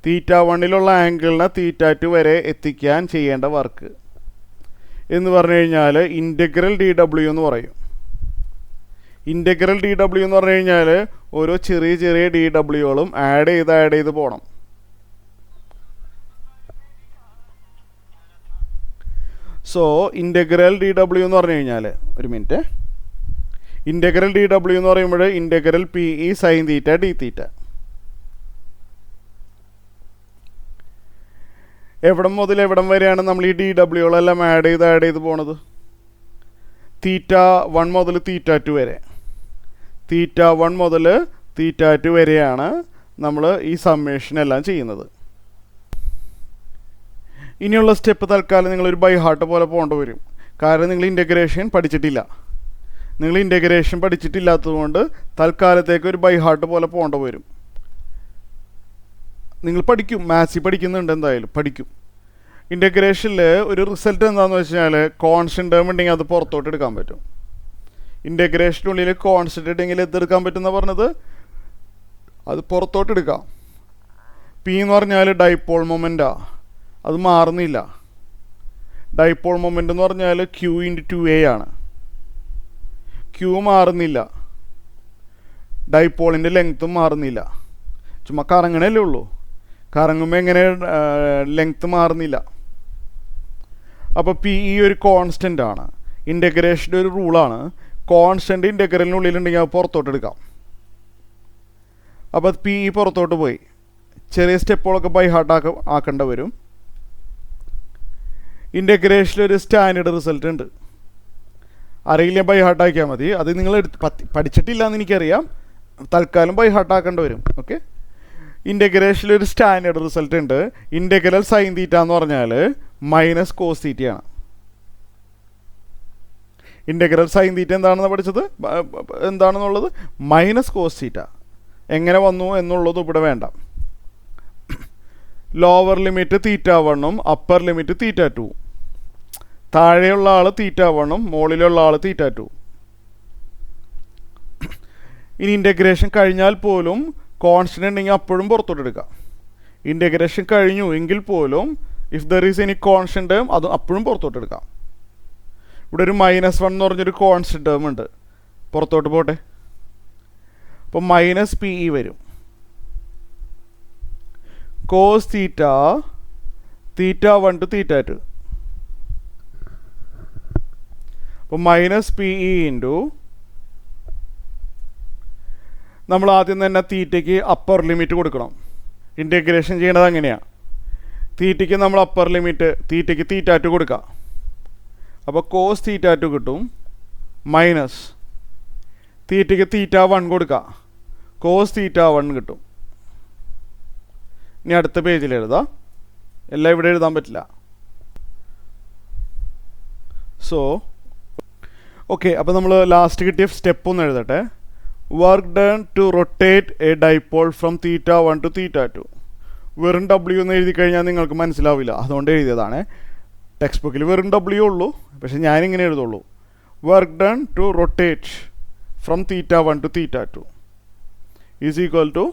theta 1ലുള്ള ആംഗിളിനെ തീറ്റ 2 വരെ എത്തിക്കാൻ ചെയ്യേണ്ട വർക്ക് എന്ന് പറഞ്ഞു കഴിഞ്ഞാൽ ഇൻ്റഗ്രൽ ഡി ഡബ്ല്യു എന്ന് പറയും. ഇൻ്റഗ്രൽ ഡി ഡബ്ല്യു എന്ന് പറഞ്ഞു കഴിഞ്ഞാൽ ഓരോ ചെറിയ ഡി ഡബ്ല്യുകളും ആഡ് ചെയ്ത് പോകണം. സോ ഇൻ്റഗ്രൽ ഡി ഡബ്ല്യു എന്ന് പറഞ്ഞു കഴിഞ്ഞാൽ, ഒരു മിനിറ്റ്, ഇൻ്റഗ്രൽ ഡി ഡബ്ല്യു എന്ന് പറയുമ്പോൾ integral P E sine theta D theta. എവിടം മുതൽ എവിടം വരെയാണ് നമ്മൾ ഈ ഡി ഡബ്ല്യുകളെല്ലാം ആഡ് ചെയ്ത് പോണത്? തീറ്റ 1 മുതൽ തീറ്റ 2 വരെ. തീറ്റ 1 മുതൽ തീറ്റ 2 വരെയാണ് നമ്മൾ ഈ സമ്മേഷൻ എല്ലാം ചെയ്യുന്നത്. ഇനിയുള്ള സ്റ്റെപ്പ് തൽക്കാലം നിങ്ങളൊരു ബൈ ഹാർട്ട് പോലെ പോകേണ്ടി വരും. കാരണം നിങ്ങൾ ഇൻ്റഗ്രേഷൻ പഠിച്ചിട്ടില്ല. നിങ്ങൾ ഇൻ്റഗ്രേഷൻ പഠിച്ചിട്ടില്ലാത്തതുകൊണ്ട് തൽക്കാലത്തേക്ക് ഒരു ബൈ ഹാർട്ട് പോലെ പോകേണ്ടി വരും. നിങ്ങൾ പഠിക്കും, മാത്സിൽ പഠിക്കുന്നുണ്ട്, എന്തായാലും പഠിക്കും. ഇൻ്റഗ്രേഷനിൽ ഒരു റിസൾട്ട് എന്താണെന്ന് വെച്ച് കഴിഞ്ഞാൽ കോൺസ്റ്റൻ്റ് ടേം ഉണ്ടെങ്കിൽ അത് പുറത്തോട്ട് എടുക്കാൻ പറ്റും. ഇൻ്റഗ്രേഷനുള്ളിൽ കോൺസ്റ്റൻ്റ് ഉണ്ടെങ്കിൽ എന്തെടുക്കാൻ പറ്റുമെന്ന് പറഞ്ഞത്, അത് പുറത്തോട്ട് എടുക്കാം. പി എന്ന് പറഞ്ഞാൽ ഡൈപോൾ മൊമെൻറ്റാണ്, അത് മാറുന്നില്ല. ഡൈപോൾ മൊമെൻ്റ് എന്ന് പറഞ്ഞാൽ ക്യൂ ഇൻറ്റു 2a ആണ്. ക്യൂ മാറുന്നില്ല, ഡൈപോളിൻ്റെ ലെങ്ത്തും മാറുന്നില്ല, ചുമ്മാ കറങ്ങണല്ലേ ഉള്ളൂ. കറങ്ങുമ്പോൾ എങ്ങനെ ലെങ്ത്ത് മാറുന്നില്ല. അപ്പോൾ പി ഇ ഒരു കോൺസ്റ്റൻ്റ് ആണ്. ഇൻ്റഗ്രേഷൻ്റെ ഒരു റൂളാണ്, കോൺസ്റ്റൻ്റ് ഇൻ്റഗ്രലിനുള്ളിലുണ്ടെങ്കിൽ അത് പുറത്തോട്ട് എടുക്കാം. അപ്പോൾ പി ഇ പുറത്തോട്ട് പോയി. ചെറിയ സ്റ്റെപ്പുകളൊക്കെ ബൈ ഹാർട്ട് ആക്കേണ്ടി വരും. ഇൻ്റഗ്രേഷനിലൊരു സ്റ്റാൻഡേർഡ് റിസൾട്ട് ഉണ്ട്, അറിയില്ല ബൈ ഹാർട്ടാക്കിയാൽ മതി. അത് നിങ്ങൾ പഠിച്ചിട്ടില്ല എന്ന് എനിക്കറിയാം, തൽക്കാലം ബൈ ഹാർട്ടാക്കേണ്ടി വരും. ഓക്കെ, ഇൻ്റഗ്രേഷനിലൊരു സ്റ്റാൻഡേർഡ് റിസൾട്ട് ഉണ്ട്. ഇൻ്റഗ്രൽ സൈൻ തീറ്റ എന്ന് പറഞ്ഞാൽ മൈനസ് കോസ് തീറ്റയാണ്. ഇൻ്റഗ്രൽ സൈൻ തീറ്റ എന്താണെന്ന് പഠിച്ചത്, എന്താണെന്നുള്ളത് മൈനസ് കോസ് തീറ്റ. എങ്ങനെ വന്നു എന്നുള്ളത് ഇവിടെ വേണ്ട. ലോവർ ലിമിറ്റ് തീറ്റ 1ഉം അപ്പർ ലിമിറ്റ് തീറ്റ 2. താഴെയുള്ള ആൾ തീറ്റ 1ഉം മുകളിലുള്ള ആൾ തീറ്റ 2. ഇനി ഇൻ്റഗ്രേഷൻ കഴിഞ്ഞാൽ പോലും കോൺസ്റ്റൻ്റ് ഉണ്ടെങ്കിൽ അപ്പോഴും പുറത്തോട്ട് എടുക്കാം. ഇൻ്റഗ്രേഷൻ കഴിഞ്ഞു എങ്കിൽ പോലും if there is any constant term അത് അപ്പോഴും പുറത്തോട്ട് എടുക്കാം. ഇവിടെ ഒരു -1 എന്ന് പറഞ്ഞൊരു കോൺസ്റ്റൻ്റ് ടേം ഉണ്ട്, പുറത്തോട്ട് പോട്ടെ. അപ്പോൾ മൈനസ് പി ഇ വരും. Cos theta theta 1 to theta 2. അപ്പോൾ മൈനസ് പി ഇ ഇൻറ്റു നമ്മൾ ആദ്യം തന്നെ തീറ്റയ്ക്ക് അപ്പർ ലിമിറ്റ് കൊടുക്കണം. ഇൻറ്റഗ്രേഷൻ ചെയ്യണത് അങ്ങനെയാണ്. തീറ്റയ്ക്ക് നമ്മൾ അപ്പർ ലിമിറ്റ് തീറ്റയ്ക്ക് തീറ്റ 2 കൊടുക്കുക. അപ്പോൾ കോസ് തീറ്റ 2 കിട്ടും. മൈനസ് തീറ്റയ്ക്ക് തീറ്റ 1 കൊടുക്കുക. കോസ് തീറ്റ 1 കിട്ടും. ഇനി അടുത്ത പേജിൽ എഴുതാം. എല്ലാം ഇവിടെ എഴുതാൻ പറ്റില്ല. സോ ഓക്കെ, അപ്പോൾ നമ്മൾ ലാസ്റ്റ് കിട്ടിയ സ്റ്റെപ്പ് ഒന്ന് എഴുതട്ടെ. Work done to rotate a dipole from theta 1 to theta 2. വെറും ഡബ്ല്യു എന്ന് എഴുതി കഴിഞ്ഞാൽ നിങ്ങൾക്ക് മനസ്സിലാവില്ല, അതുകൊണ്ട് എഴുതിയതാണ്. ടെക്സ്റ്റ് ബുക്കിൽ വെറും ഡബ്ല്യു ഉള്ളൂ, പക്ഷെ ഞാനിങ്ങനെ എഴുതുള്ളൂ. Work done to rotate from theta 1 to theta 2 is equal to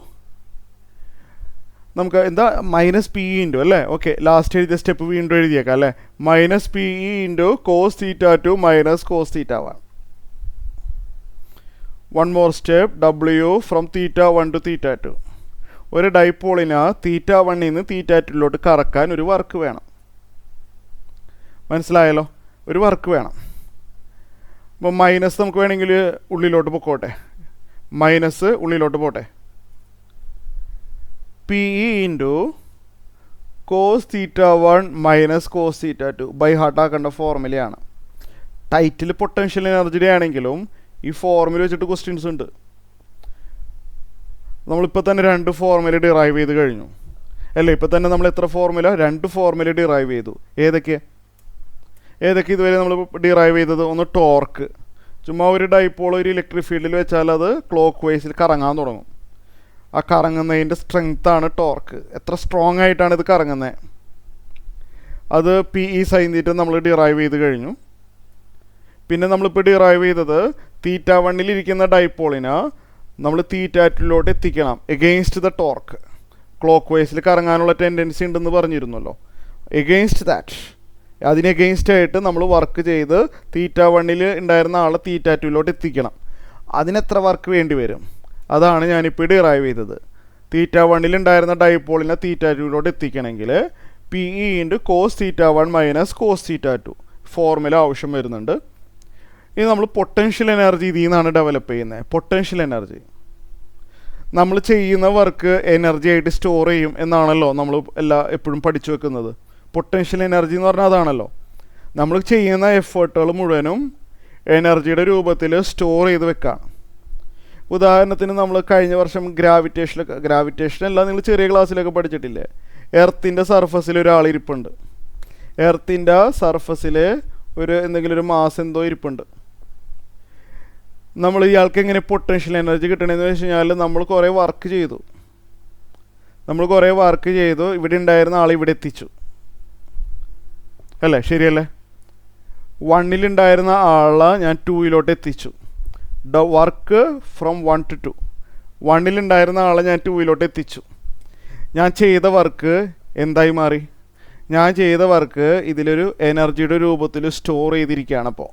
നമുക്ക് എന്താ മൈനസ് പി ഇ ഇൻറ്റു അല്ലേ. ഓക്കെ, ലാസ്റ്റ് എഴുതിയ സ്റ്റെപ്പ് വീണ്ടും എഴുതിയേക്കാം അല്ലേ. Minus P E into cos theta 2 minus cos theta 1. One more step, W from theta 1 to theta 2. ഒരു ഡൈപോളിന് തീറ്റ 1 നിന്ന് തീറ്റ 2 കറക്കാൻ ഒരു വർക്ക് വേണം. മനസ്സിലായല്ലോ, ഒരു വർക്ക് വേണം. അപ്പോൾ മൈനസ് നമുക്ക് വേണമെങ്കിൽ ഉള്ളിലോട്ട് പൊക്കോട്ടെ. മൈനസ് ഉള്ളിലോട്ട് പോട്ടെ. P E into cos theta 1 minus cos theta 2 by ഹാർട്ടാക്കേണ്ട ഫോർമുലയാണ്. ടൈറ്റിൽ പൊട്ടൻഷ്യൽ എനർജിയുടെ ആണെങ്കിലും ഈ ഫോർമുല വെച്ചിട്ട് ക്വസ്റ്റ്യൻസ് ഉണ്ട്. നമ്മളിപ്പോൾ തന്നെ 2 ഫോർമുല ഡിറൈവ് ചെയ്ത് കഴിഞ്ഞു അല്ലേ. ഇപ്പോൾ തന്നെ നമ്മൾ എത്ര ഫോർമുല? 2 ഫോർമുല ഡിറൈവ് ചെയ്തു. ഏതൊക്കെ ഇതുവരെ നമ്മൾ ഡിറൈവ് ചെയ്തത്? ഒന്ന് ടോർക്ക്. ചുമ്മാ ഒരു ഡൈപോൾ ഒരു ഇലക്ട്രിക് ഫീൽഡിൽ വെച്ചാൽ അത് ക്ലോക്ക് വൈസിൽ കറങ്ങാൻ തുടങ്ങും. ആ കറങ്ങുന്നതിൻ്റെ സ്ട്രെങ്ത്താണ് ടോർക്ക്. എത്ര സ്ട്രോങ് ആയിട്ടാണ് ഇത് കറങ്ങുന്നത്. അത് പി ഇ സൈൻ തീറ്റ നമ്മൾ ഡിറൈവ് ചെയ്ത് കഴിഞ്ഞു. പിന്നെ നമ്മളിപ്പോൾ ഡിറൈവ് ചെയ്തത് തീറ്റ 1 ഇരിക്കുന്ന ഡൈപോളിന് നമ്മൾ തീറ്റ 2 എത്തിക്കണം എഗെയിൻസ്റ്റ് ദ ടോർക്ക്. ക്ലോക്ക് വൈസിൽ കറങ്ങാനുള്ള ടെൻഡൻസി ഉണ്ടെന്ന് പറഞ്ഞിരുന്നല്ലോ. എഗെയിൻസ്റ്റ് ദാറ്റ്, അതിന് എഗെയിൻസ്റ്റ് ആയിട്ട് നമ്മൾ വർക്ക് ചെയ്ത് തീറ്റ 1 ഉണ്ടായിരുന്ന ആളെ തീറ്റ 2 എത്തിക്കണം. അതിനെത്ര വർക്ക് വേണ്ടി വരും? അതാണ് ഞാനിപ്പോൾ ഡിറൈവ് ചെയ്തത്. തീറ്റ 1 ഉണ്ടായിരുന്ന ഡൈപോളിനെ തീറ്റ 2 എത്തിക്കണമെങ്കിൽ P E into cos theta 1 minus cos theta 2 ഫോർമുല ആവശ്യം വരുന്നുണ്ട്. ഇനി നമ്മൾ പൊട്ടൻഷ്യൽ എനർജി ഇതിൽ നിന്നാണ് ഡെവലപ്പ് ചെയ്യുന്നത്. പൊട്ടൻഷ്യൽ എനർജി നമ്മൾ ചെയ്യുന്ന വർക്ക് എനർജി ആയിട്ട് സ്റ്റോർ ചെയ്യും എന്നാണല്ലോ നമ്മൾ എപ്പോഴും പഠിച്ചു വെക്കുന്നത്. പൊട്ടൻഷ്യൽ എനർജി എന്ന് പറഞ്ഞാൽ അതാണല്ലോ. നമ്മൾ ചെയ്യുന്ന എഫേർട്ടുകൾ മുഴുവനും എനർജിയുടെ രൂപത്തിൽ സ്റ്റോർ ചെയ്ത് വെക്കാം. ഉദാഹരണത്തിന് നമ്മൾ കഴിഞ്ഞ വർഷം ഗ്രാവിറ്റേഷൻ അല്ല, നിങ്ങൾ ചെറിയ ക്ലാസ്സിലൊക്കെ പഠിച്ചിട്ടില്ലേ? എർത്തിൻ്റെ സർഫസിൽ ഒരാൾ ഇരിപ്പുണ്ട്. എർത്തിൻ്റെ സർഫസിൽ എന്തെങ്കിലും ഒരു മാസ് എന്തോ ഇരിപ്പുണ്ട്. നമ്മൾ ഇയാൾക്ക് എങ്ങനെ പൊട്ടൻഷ്യൽ എനർജി കിട്ടണമെന്ന് വെച്ച് കഴിഞ്ഞാൽ നമ്മൾ കുറേ വർക്ക് ചെയ്തു. ഇവിടെ ഉണ്ടായിരുന്ന ആൾ ഇവിടെ എത്തിച്ചു അല്ലേ, ശരിയല്ലേ? 1 ഉണ്ടായിരുന്ന ആളെ ഞാൻ 2 എത്തിച്ചു. Work from 1 to 2. 1 ഉണ്ടായിരുന്ന ആളെ ഞാൻ 2 എത്തിച്ചു. ഞാൻ ചെയ്ത വർക്ക് എന്തായി മാറി? ഞാൻ ചെയ്ത വർക്ക് ഇതിലൊരു എനർജിയുടെ രൂപത്തിൽ സ്റ്റോർ ചെയ്തിരിക്കുകയാണ്. അപ്പോൾ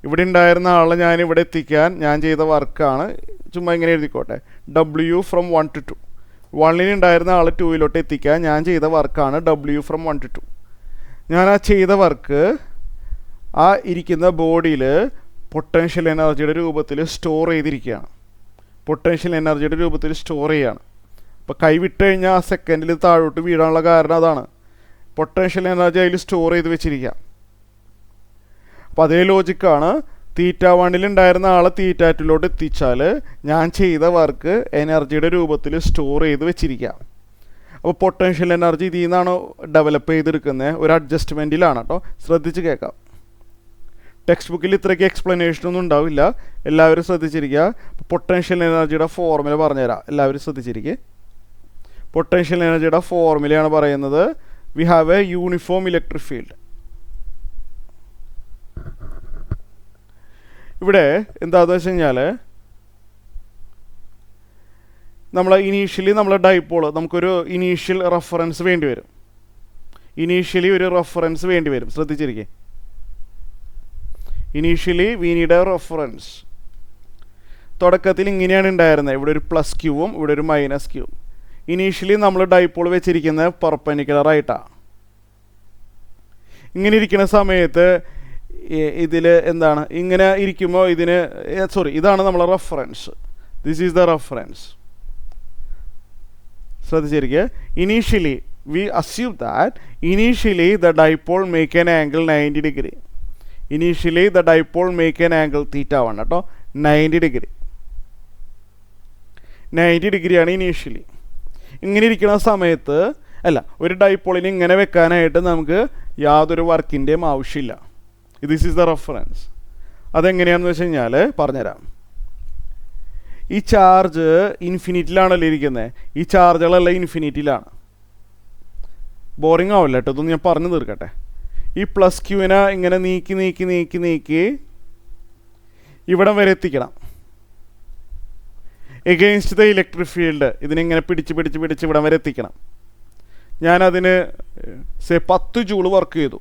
ഇവിടെ ഉണ്ടായിരുന്ന ആളെ ഞാൻ ഇവിടെ എത്തിക്കാൻ ഞാൻ ചെയ്ത വർക്കാണ്. ചുമ്മാ ഇങ്ങനെ എഴുതിക്കോട്ടെ, ഡബ്ല്യു ഫ്രം 1 to 2. 1 ഉണ്ടായിരുന്ന ആൾ 2 എത്തിക്കാൻ ഞാൻ ചെയ്ത വർക്കാണ് ഡബ്ല്യു ഫ്രം 1 to 2. ഞാൻ ആ ചെയ്ത വർക്ക് ആ ഇരിക്കുന്ന ബോഡിയിൽ പൊട്ടൻഷ്യൽ എനർജിയുടെ രൂപത്തിൽ സ്റ്റോർ ചെയ്തിരിക്കുകയാണ്. അപ്പോൾ കൈ വിട്ട് കഴിഞ്ഞാൽ ആ സെക്കൻഡിൽ താഴോട്ട് വീഴാനുള്ള കാരണം അതാണ്. പൊട്ടൻഷ്യൽ എനർജി അതിൽ സ്റ്റോർ ചെയ്ത് വെച്ചിരിക്കുക. അപ്പോൾ അതേ ലോജിക്കാണ്. തീറ്റ 1 ഉണ്ടായിരുന്ന ആളെ തീറ്റ 2 എത്തിച്ചാൽ ഞാൻ ചെയ്ത വർക്ക് എനർജിയുടെ രൂപത്തിൽ സ്റ്റോർ ചെയ്ത് വെച്ചിരിക്കുക. അപ്പോൾ പൊട്ടൻഷ്യൽ എനർജി ഇതിൽ നിന്നാണ് ഡെവലപ്പ് ചെയ്തെടുക്കുന്നത്. ഒരു അഡ്ജസ്റ്റ്മെൻറ്റിലാണ് കേട്ടോ, ശ്രദ്ധിച്ച് കേൾക്കാം. ടെക്സ്റ്റ് ബുക്കിൽ ഇത്രയ്ക്ക് എക്സ്പ്ലനേഷനൊന്നും ഉണ്ടാവില്ല, എല്ലാവരും ശ്രദ്ധിച്ചിരിക്കുക. പൊട്ടൻഷ്യൽ എനർജിയുടെ ഫോർമുല പറഞ്ഞുതരാം, എല്ലാവരും ശ്രദ്ധിച്ചിരിക്കുക. പൊട്ടൻഷ്യൽ എനർജിയുടെ ഫോർമുലയാണ് പറയുന്നത്. We have A uniform electric field. ഇവിടെ എന്താണെന്ന് വെച്ച് കഴിഞ്ഞാൽ നമ്മൾ ഡൈപോൾ നമുക്കൊരു ഇനീഷ്യൽ റെഫറൻസ് വേണ്ടി വരും. ശ്രദ്ധിച്ചിരിക്കുക. Initially we need a reference. തുടക്കത്തിൽ ഇങ്ങനെയാണ് ഉണ്ടായിരുന്നത്. ഇവിടെ ഒരു പ്ലസ് ക്യൂവും ഇവിടെ ഒരു മൈനസ് ക്യൂവും. ഇനീഷ്യലി നമ്മൾ ഡൈപോൾ വെച്ചിരിക്കുന്നത് പെർപെൻഡിക്കുലർ ആയിട്ടാണ്. ഇങ്ങനെ ഇരിക്കുന്ന സമയത്ത് ഇതിൽ എന്താണ്, ഇങ്ങനെ ഇരിക്കുമ്പോൾ ഇതിന് ഇതാണ് നമ്മളെ reference. This is the reference. ശ്രദ്ധിച്ചിരിക്കുക. Initially we assume that initially the dipole make an angle 90 degree. Initially the dipole make an angle theta 1 കേട്ടോ, 90 degree. 90 degree ആണ് ഇനീഷ്യലി. ഇങ്ങനെ ഇരിക്കുന്ന സമയത്ത് ഒരു ഡൈപോളിനെ ഇങ്ങനെ വെക്കാനായിട്ട് നമുക്ക് യാതൊരു വർക്കിൻ്റെയും ആവശ്യമില്ല. This is the reference. അതെങ്ങനെയാണെന്ന് വെച്ച് കഴിഞ്ഞാൽ പറഞ്ഞുതരാം. ഈ ചാർജ് ഇൻഫിനിറ്റിയിലാണല്ലോ ഇരിക്കുന്നത്. ഈ ചാർജുകളെല്ലാം ഇൻഫിനിറ്റിയിലാണ്. ബോറിംഗ് ആവില്ല കേട്ടോ, ഇതൊന്ന് ഞാൻ പറഞ്ഞു തീർക്കട്ടെ. ഈ പ്ലസ് ക്യൂവിനെ ഇങ്ങനെ നീക്കി നീക്കി നീക്കി നീക്കി ഇവിടം വരെ എത്തിക്കണം. എഗെയിൻസ്റ്റ് ദ ഇലക്ട്രിക് ഫീൽഡ് ഇതിനിങ്ങനെ പിടിച്ച് പിടിച്ച് പിടിച്ച് ഇവിടം വരെ എത്തിക്കണം. ഞാനതിന് 10 ജൂൾ വർക്ക് ചെയ്തു.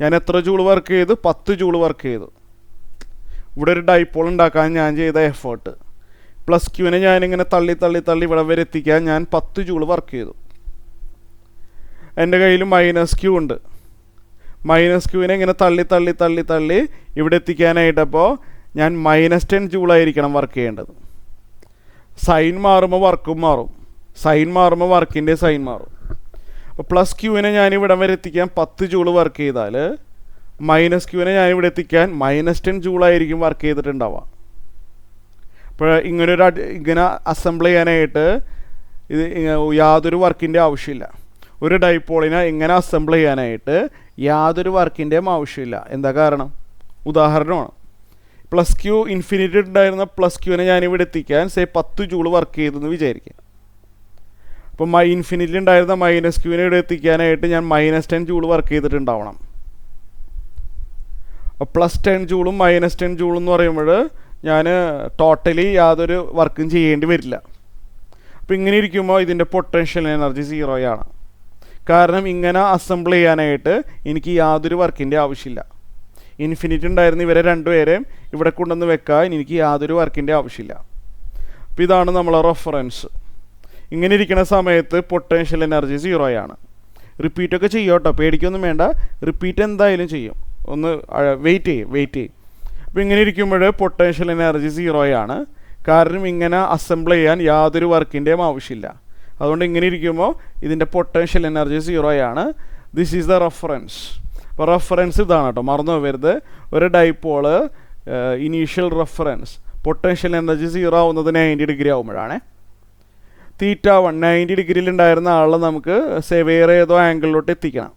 ഞാൻ എത്ര ജൂൾ വർക്ക് ചെയ്തു? 10 ജൂൾ വർക്ക് ചെയ്തു. ഇവിടെ ഒരു ഡൈപോൾ ഉണ്ടാക്കാൻ ഞാൻ ചെയ്ത എഫേർട്ട്. പ്ലസ് ക്യൂവിനെ ഞാനിങ്ങനെ തള്ളി തള്ളി തള്ളി ഇവിടം വരെ എത്തിക്കാൻ ഞാൻ 10 ജൂൾ വർക്ക് ചെയ്തു. എൻ്റെ കയ്യിൽ മൈനസ് ക്യൂ ഉണ്ട്. മൈനസ് ക്യൂവിനെ ഇങ്ങനെ തള്ളി തള്ളി തള്ളി തള്ളി ഇവിടെ എത്തിക്കാനായിട്ടപ്പോൾ ഞാൻ -10 ജൂളായിരിക്കണം വർക്ക് ചെയ്യേണ്ടത്. സൈൻ മാറുമ്പോൾ വർക്കും മാറും. സൈൻ മാറുമ്പോൾ വർക്കിൻ്റെ സൈൻ മാറും. അപ്പോൾ പ്ലസ് ക്യൂവിനെ ഞാൻ ഇവിടം വരെ എത്തിക്കാൻ 10 ജൂൾ വർക്ക് ചെയ്താൽ മൈനസ് ക്യൂവിനെ ഞാൻ ഇവിടെ എത്തിക്കാൻ -10 ജൂളായിരിക്കും വർക്ക് ചെയ്തിട്ടുണ്ടാവുക. അപ്പോൾ ഇങ്ങനെ അസംബിൾ ചെയ്യാനായിട്ട് ഇത് യാതൊരു വർക്കിൻ്റെ ആവശ്യമില്ല. ഒരു ഡൈപോളിനെ ഇങ്ങനെ അസംബിൾ ചെയ്യാനായിട്ട് യാതൊരു വർക്കിൻ്റെയും ആവശ്യമില്ല. എന്താ കാരണം? ഉദാഹരണമാണ്. പ്ലസ് ക്യൂ ഇൻഫിനിറ്റി ഉണ്ടായിരുന്ന പ്ലസ് ക്യൂവിനെ ഞാനിവിടെ എത്തിക്കാൻ 10 ജൂൾ വർക്ക് ചെയ്തെന്ന് വിചാരിക്കാം. അപ്പോൾ ഇൻഫിനിറ്റി ഉണ്ടായിരുന്ന മൈനസ് ക്യൂവിനെ ഇവിടെ എത്തിക്കാനായിട്ട് ഞാൻ -10 ജൂൾ വർക്ക് ചെയ്തിട്ടുണ്ടാവണം. +10 ജൂളും -10 ജൂളും എന്ന് പറയുമ്പോൾ ഞാൻ ടോട്ടലി യാതൊരു വർക്കും ചെയ്യേണ്ടി വരില്ല. അപ്പോൾ ഇങ്ങനെ ഇരിക്കുമ്പോൾ ഇതിൻ്റെ പൊട്ടൻഷ്യൽ എനർജി 0 ആണ്. കാരണം ഇങ്ങനെ അസംബിൾ ചെയ്യാനായിട്ട് എനിക്ക് യാതൊരു വർക്കിൻ്റെ ആവശ്യമില്ല. ഇൻഫിനിറ്റി ഉണ്ടായിരുന്ന ഇവരെ രണ്ടുപേരെയും ഇവിടെ കൊണ്ടുവന്ന് വെക്കാൻ എനിക്ക് യാതൊരു വർക്കിൻ്റെ ആവശ്യമില്ല. അപ്പോൾ ഇതാണ് നമ്മളെ റെഫറൻസ്. ഇങ്ങനെ ഇരിക്കുന്ന സമയത്ത് പൊട്ടൻഷ്യൽ എനർജി 0 ആണ്. റിപ്പീറ്റൊക്കെ ചെയ്യും കേട്ടോ, പേടിക്കൊന്നും വേണ്ട. റിപ്പീറ്റ് എന്തായാലും ചെയ്യും. ഒന്ന് വെയിറ്റ് ചെയ്യും. അപ്പോൾ ഇങ്ങനെ ഇരിക്കുമ്പോൾ പൊട്ടൻഷ്യൽ എനർജി 0 ആണ്. കാരണം ഇങ്ങനെ അസംബിൾ ചെയ്യാൻ യാതൊരു വർക്കിൻ്റെയും ആവശ്യമില്ല. അതുകൊണ്ട് ഇങ്ങനെ ഇരിക്കുമ്പോൾ ഇതിൻ്റെ പൊട്ടൻഷ്യൽ എനർജി 0 ആണ്. This is the reference. അപ്പോൾ റെഫറൻസ് ഇതാണ് കേട്ടോ, മറന്നു പോകരുത്. ഒരു dipole initial reference potential energy 0 ആവുന്നത് 90 ഡിഗ്രി ആകുമ്പോഴാണ്. θ1 90 ഡിഗ്രിയിൽ ഉണ്ടായിരുന്ന ആളെ നമുക്ക് വേറെ ഏതോ ആംഗിളിലോട്ട് എത്തിക്കണം.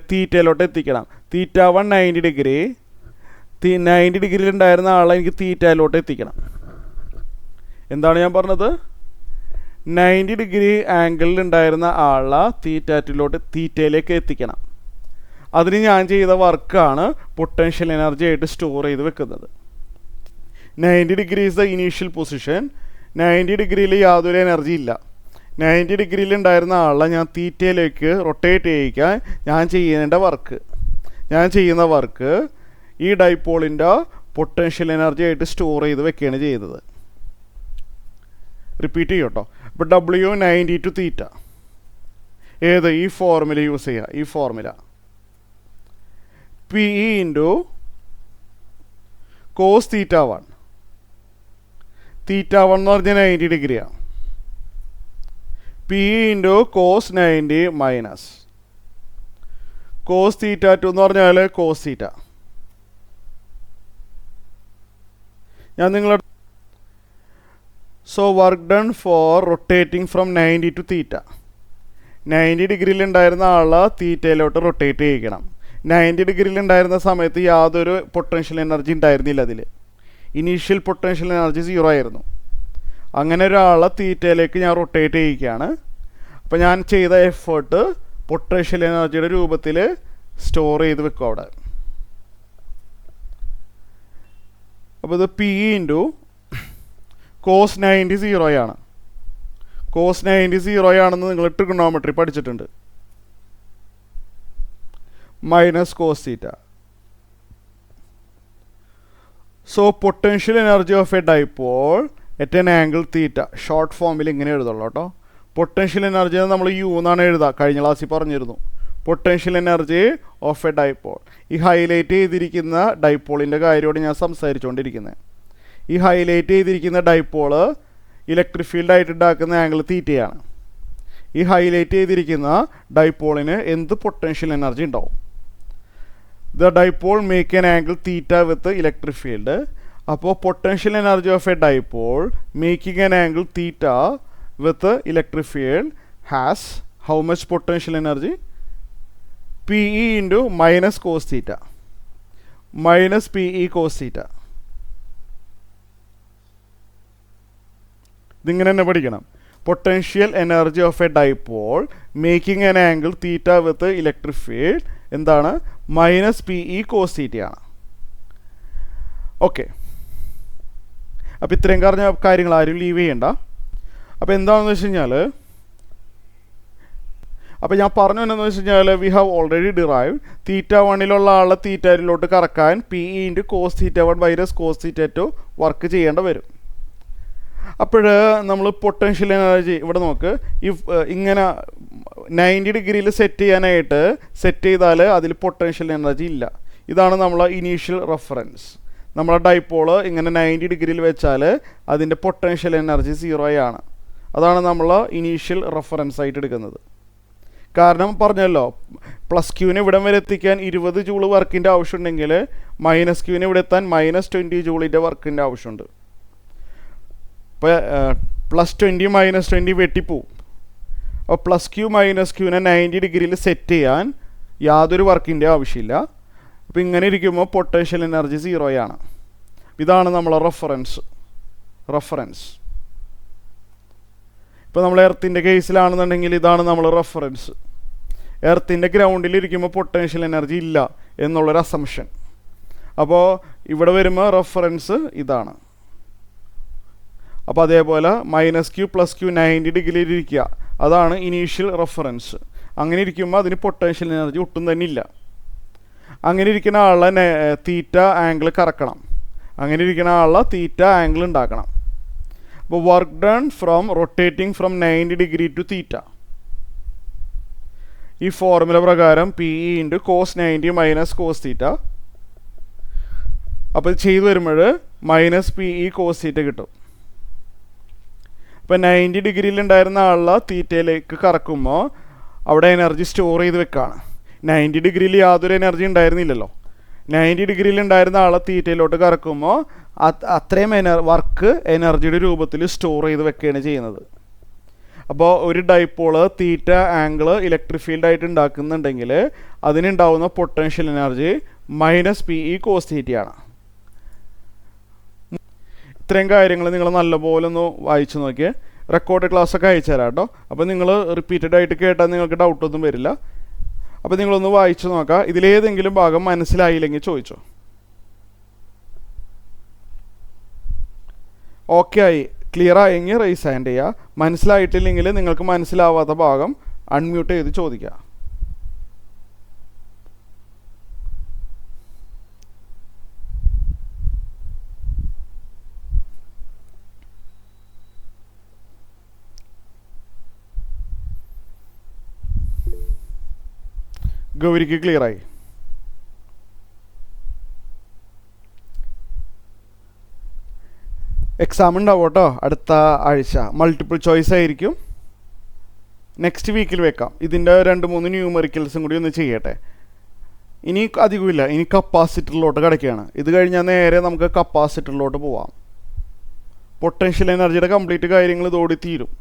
തീറ്റയിലോട്ട് എത്തിക്കണം. θ1 90 ഡിഗ്രി. 90 ഡിഗ്രിയിൽ ഉണ്ടായിരുന്ന ആളെ എനിക്ക് തീറ്റയിലോട്ട് എത്തിക്കണം. എന്താണ് ഞാൻ പറഞ്ഞത്? 90 ഡിഗ്രി ആംഗിളിൽ ഉണ്ടായിരുന്ന ആളെ തീറ്റയിലേക്ക് എത്തിക്കണം. അതിന് ഞാൻ ചെയ്ത വർക്കാണ് പൊട്ടൻഷ്യൽ എനർജി ആയിട്ട് സ്റ്റോർ ചെയ്ത് വെക്കുന്നത്. 90 degree is the initial position. 90 ഡിഗ്രിയിൽ യാതൊരു എനർജി ഇല്ല. 90 ഡിഗ്രിയിൽ ഉണ്ടായിരുന്ന ആളെ ഞാൻ തീറ്റയിലേക്ക് റൊട്ടേറ്റ് ചെയ്യിക്കാൻ ഞാൻ ചെയ്യുന്ന വർക്ക് ഈ ഡൈപോളിൻ്റെ പൊട്ടൻഷ്യൽ എനർജി ആയിട്ട് സ്റ്റോർ ചെയ്ത് വെക്കുകയാണ് ചെയ്തത്. റിപ്പീറ്റ് ചെയ്യും കേട്ടോ. അപ്പോൾ W 90 to θ. ഈ ഫോർമുല യൂസ് ചെയ്യുക. ഈ ഫോർമുല PE ഇൻറ്റു cos θ1. θ1 എന്ന് പറഞ്ഞാൽ 90 ഡിഗ്രിയാണ്. PE into cos 90 minus cos θ2 എന്ന് പറഞ്ഞാൽ cos θ. ഞാൻ നിങ്ങളുടെ work done four rotating from 90 to θ. 90 ഡിഗ്രിയിൽ ഉണ്ടായിരുന്ന ആളെ തീറ്റയിലോട്ട് റൊട്ടേറ്റ് ചെയ്യിക്കണം. 90 ഡിഗ്രിയിൽ ഉണ്ടായിരുന്ന സമയത്ത് യാതൊരു പൊട്ടൻഷ്യൽ എനർജി ഉണ്ടായിരുന്നില്ല. അതിൽ ഇനീഷ്യൽ പൊട്ടൻഷ്യൽ എനർജി 0 ആയിരുന്നു. അങ്ങനെ ഒരാളെ തീറ്റയിലേക്ക് ഞാൻ റൊട്ടേറ്റ് ചെയ്യിക്കുകയാണ്. അപ്പോൾ ഞാൻ ചെയ്ത എഫേർട്ട് പൊട്ടൻഷ്യൽ എനർജിയുടെ രൂപത്തിൽ സ്റ്റോർ ചെയ്ത് വെക്കും അവിടെ. അപ്പോൾ ഇത് PE ഇൻറ്റു cos 90 0 ആണ്. cos 90 0 ആണെന്ന് നിങ്ങൾ ട്രിഗണോമെട്രി പഠിച്ചിട്ടുണ്ട്. Minus cos θ. So potential energy of a dipole at an angle theta. Short ഫോമിൽ ഇങ്ങനെ എഴുതുള്ളൂ കേട്ടോ. പൊട്ടൻഷ്യൽ എനർജി നമ്മൾ യു എന്നാണ് എഴുതുക, കഴിഞ്ഞ ക്ലാസ്സിൽ പറഞ്ഞിരുന്നു. Potential energy of a dipole. ഈ ഹൈലൈറ്റ് ചെയ്തിരിക്കുന്ന ഡൈപോളിൻ്റെ കാര്യമാണ് ഞാൻ സംസാരിച്ചുകൊണ്ടിരിക്കുന്നത്. ഈ ഹൈലൈറ്റ് ചെയ്തിരിക്കുന്ന ഡൈപോള് ഇലക്ട്രിക് ഫീൽഡായിട്ട് ഉണ്ടാക്കുന്ന ആംഗിൾ തീറ്റയാണ്. ഈ ഹൈലൈറ്റ് ചെയ്തിരിക്കുന്ന ഡൈപോളിന് എന്ത് പൊട്ടൻഷ്യൽ എനർജി ഉണ്ടാവും? The dipole make an angle theta with electric field. അപ്പോൾ potential energy of a dipole making an angle theta with electric field has how much potential energy? PE into minus cos theta minus PE cos theta. ഇതിങ്ങനെ തന്നെ പഠിക്കണം. Potential energy of a dipole making an angle theta with electric field എന്താണ്? Minus PE cos തീറ്റയാണ്. Okay, അപ്പോൾ ഇത്രയും പറഞ്ഞ കാര്യങ്ങൾ ആരും ലീവ് ചെയ്യണ്ട. അപ്പോൾ എന്താണെന്ന് വെച്ച് കഴിഞ്ഞാൽ, അപ്പോൾ ഞാൻ പറഞ്ഞു എന്നു വെച്ച് കഴിഞ്ഞാൽ we have already derive theta 1ലുള്ള ആളെ തീറ്റ 2ലോട്ട് കറക്കാൻ PE into cos theta 1 minus cos theta 2 work ചെയ്യേണ്ട വരും. അപ്പോൾ നമ്മൾ പൊട്ടൻഷ്യൽ എനർജി ഇവിടെ നോക്ക്, ഇങ്ങനെ 90 ഡിഗ്രിയിൽ സെറ്റ് ചെയ്താൽ അതിൽ പൊട്ടൻഷ്യൽ എനർജി ഇല്ല. ഇതാണ് നമ്മളെ ഇനീഷ്യൽ റെഫറൻസ്. നമ്മളെ ഡൈപോള് ഇങ്ങനെ 90 ഡിഗ്രിയിൽ വെച്ചാൽ അതിൻ്റെ പൊട്ടൻഷ്യൽ എനർജി 0 ആണ്. അതാണ് നമ്മൾ ഇനീഷ്യൽ റെഫറൻസ് ആയിട്ട് എടുക്കുന്നത്. കാരണം പറഞ്ഞല്ലോ, പ്ലസ് ക്യൂവിന് ഇവിടം വരെ എത്തിക്കാൻ 20 ജൂൾ വർക്കിൻ്റെ ആവശ്യമുണ്ടെങ്കിൽ മൈനസ് ക്യൂവിന് ഇവിടെ എത്താൻ -20 ജൂളിൻ്റെ വർക്കിൻ്റെ ആവശ്യമുണ്ട്. ഇപ്പോൾ +20 -20 വെട്ടിപ്പോവും. അപ്പോൾ പ്ലസ് ക്യൂ മൈനസ് ക്യൂവിനെ 90 ഡിഗ്രിയിൽ സെറ്റ് ചെയ്യാൻ യാതൊരു വർക്കിൻ്റെ ആവശ്യമില്ല. അപ്പോൾ ഇങ്ങനെ ഇരിക്കുമ്പോൾ പൊട്ടൻഷ്യൽ എനർജി 0 ആണ്. ഇതാണ് നമ്മളെ റെഫറൻസ്. ഇപ്പോൾ നമ്മൾ എർത്തിൻ്റെ കേസിലാണെന്നുണ്ടെങ്കിൽ ഇതാണ് നമ്മൾ റെഫറൻസ്. എർത്തിൻ്റെ ഗ്രൗണ്ടിലിരിക്കുമ്പോൾ പൊട്ടൻഷ്യൽ എനർജി ഇല്ല എന്നുള്ളൊരു അസംഷൻ. അപ്പോൾ ഇവിടെ വരുമ്പോൾ റെഫറൻസ് ഇതാണ്. അപ്പോൾ അതേപോലെ മൈനസ് ക്യൂ പ്ലസ് ക്യൂ 90 ഡിഗ്രിയിൽ ഇരിക്കുക, അതാണ് ഇനീഷ്യൽ റെഫറൻസ്. അങ്ങനെ ഇരിക്കുമ്പോൾ അതിന് പൊട്ടൻഷ്യൽ എനർജി ഒട്ടും തന്നെ ഇല്ല. അങ്ങനെ ഇരിക്കുന്ന ആളെ തീറ്റ ആംഗിൾ കറക്കണം. അങ്ങനെ ഇരിക്കുന്ന ആളെ തീറ്റ ആംഗിൾ ഉണ്ടാക്കണം. അപ്പോൾ work done from rotating from 90 degree to theta. ഈ ഫോർമുല പ്രകാരം PE into cos 90 minus cos theta. അപ്പോൾ ഇത് ചെയ്തു വരുമ്പോൾ മൈനസ് PE കോസ് തീറ്റ കിട്ടും. അപ്പോൾ 90 ഡിഗ്രിയിൽ ഉണ്ടായിരുന്ന ആളെ തീറ്റയിലേക്ക് കറക്കുമ്പോൾ അവിടെ എനർജി സ്റ്റോർ ചെയ്ത് വെക്കുകയാണ്. 90 ഡിഗ്രിയിൽ യാതൊരു എനർജി ഉണ്ടായിരുന്നില്ലല്ലോ. 90 ഡിഗ്രിയിൽ ഉണ്ടായിരുന്ന ആളെ തീറ്റയിലോട്ട് കറക്കുമ്പോൾ അത്രയും വർക്ക് എനർജിയുടെ രൂപത്തിൽ സ്റ്റോർ ചെയ്ത് വെക്കുകയാണ് ചെയ്യുന്നത്. അപ്പോൾ ഒരു ഡൈപോള് തീറ്റ ആംഗിൾ ഇലക്ട്രിക് ഫീൽഡായിട്ട് ഉണ്ടാക്കുന്നുണ്ടെങ്കിൽ അതിനുണ്ടാവുന്ന potential energy minus PE cos തീറ്റയാണ്. ഇത്രയും കാര്യങ്ങൾ നിങ്ങൾ നല്ലപോലെ ഒന്ന് വായിച്ചു നോക്കിയേ. റെക്കോർഡ് ക്ലാസ്സൊക്കെ അയച്ചു തരാം കേട്ടോ. അപ്പോൾ നിങ്ങൾ റിപ്പീറ്റഡ് ആയിട്ട് കേട്ടാൽ നിങ്ങൾക്ക് ഡൗട്ടൊന്നും വരില്ല. അപ്പോൾ നിങ്ങളൊന്ന് വായിച്ചു നോക്കാം. ഇതിലേതെങ്കിലും ഭാഗം മനസ്സിലായില്ലെങ്കിൽ ചോദിച്ചോ. ഓക്കെ ആയി, ക്ലിയർ ആയെങ്കിൽ റൈസ് ഹാൻഡ് ചെയ്യുക. മനസ്സിലായിട്ടില്ലെങ്കിൽ നിങ്ങൾക്ക് മനസ്സിലാവാത്ത ഭാഗം അൺമ്യൂട്ട് ചെയ്ത് ചോദിക്കുക. ഗൗരിക്ക് ക്ലിയറായി? എക്സാം ഉണ്ടാവും കേട്ടോ അടുത്ത ആഴ്ച. മൾട്ടിപ്പിൾ ചോയ്സ് ആയിരിക്കും. നെക്സ്റ്റ് വീക്കിൽ വെക്കാം. ഇതിൻ്റെ 2-3 ന്യൂമറിക്കൽസും കൂടി ഒന്ന് ചെയ്യട്ടെ. ഇനി അധികമില്ല, ഇനി കപ്പാസിറ്ററിലോട്ട് കിടക്കുകയാണ്. ഇത് കഴിഞ്ഞാൽ നേരെ നമുക്ക് കപ്പാസിറ്ററിലോട്ട് പോവാം. പൊട്ടൻഷ്യൽ എനർജിയുടെ കംപ്ലീറ്റ് കാര്യങ്ങൾ ഇതോടെ തീരും.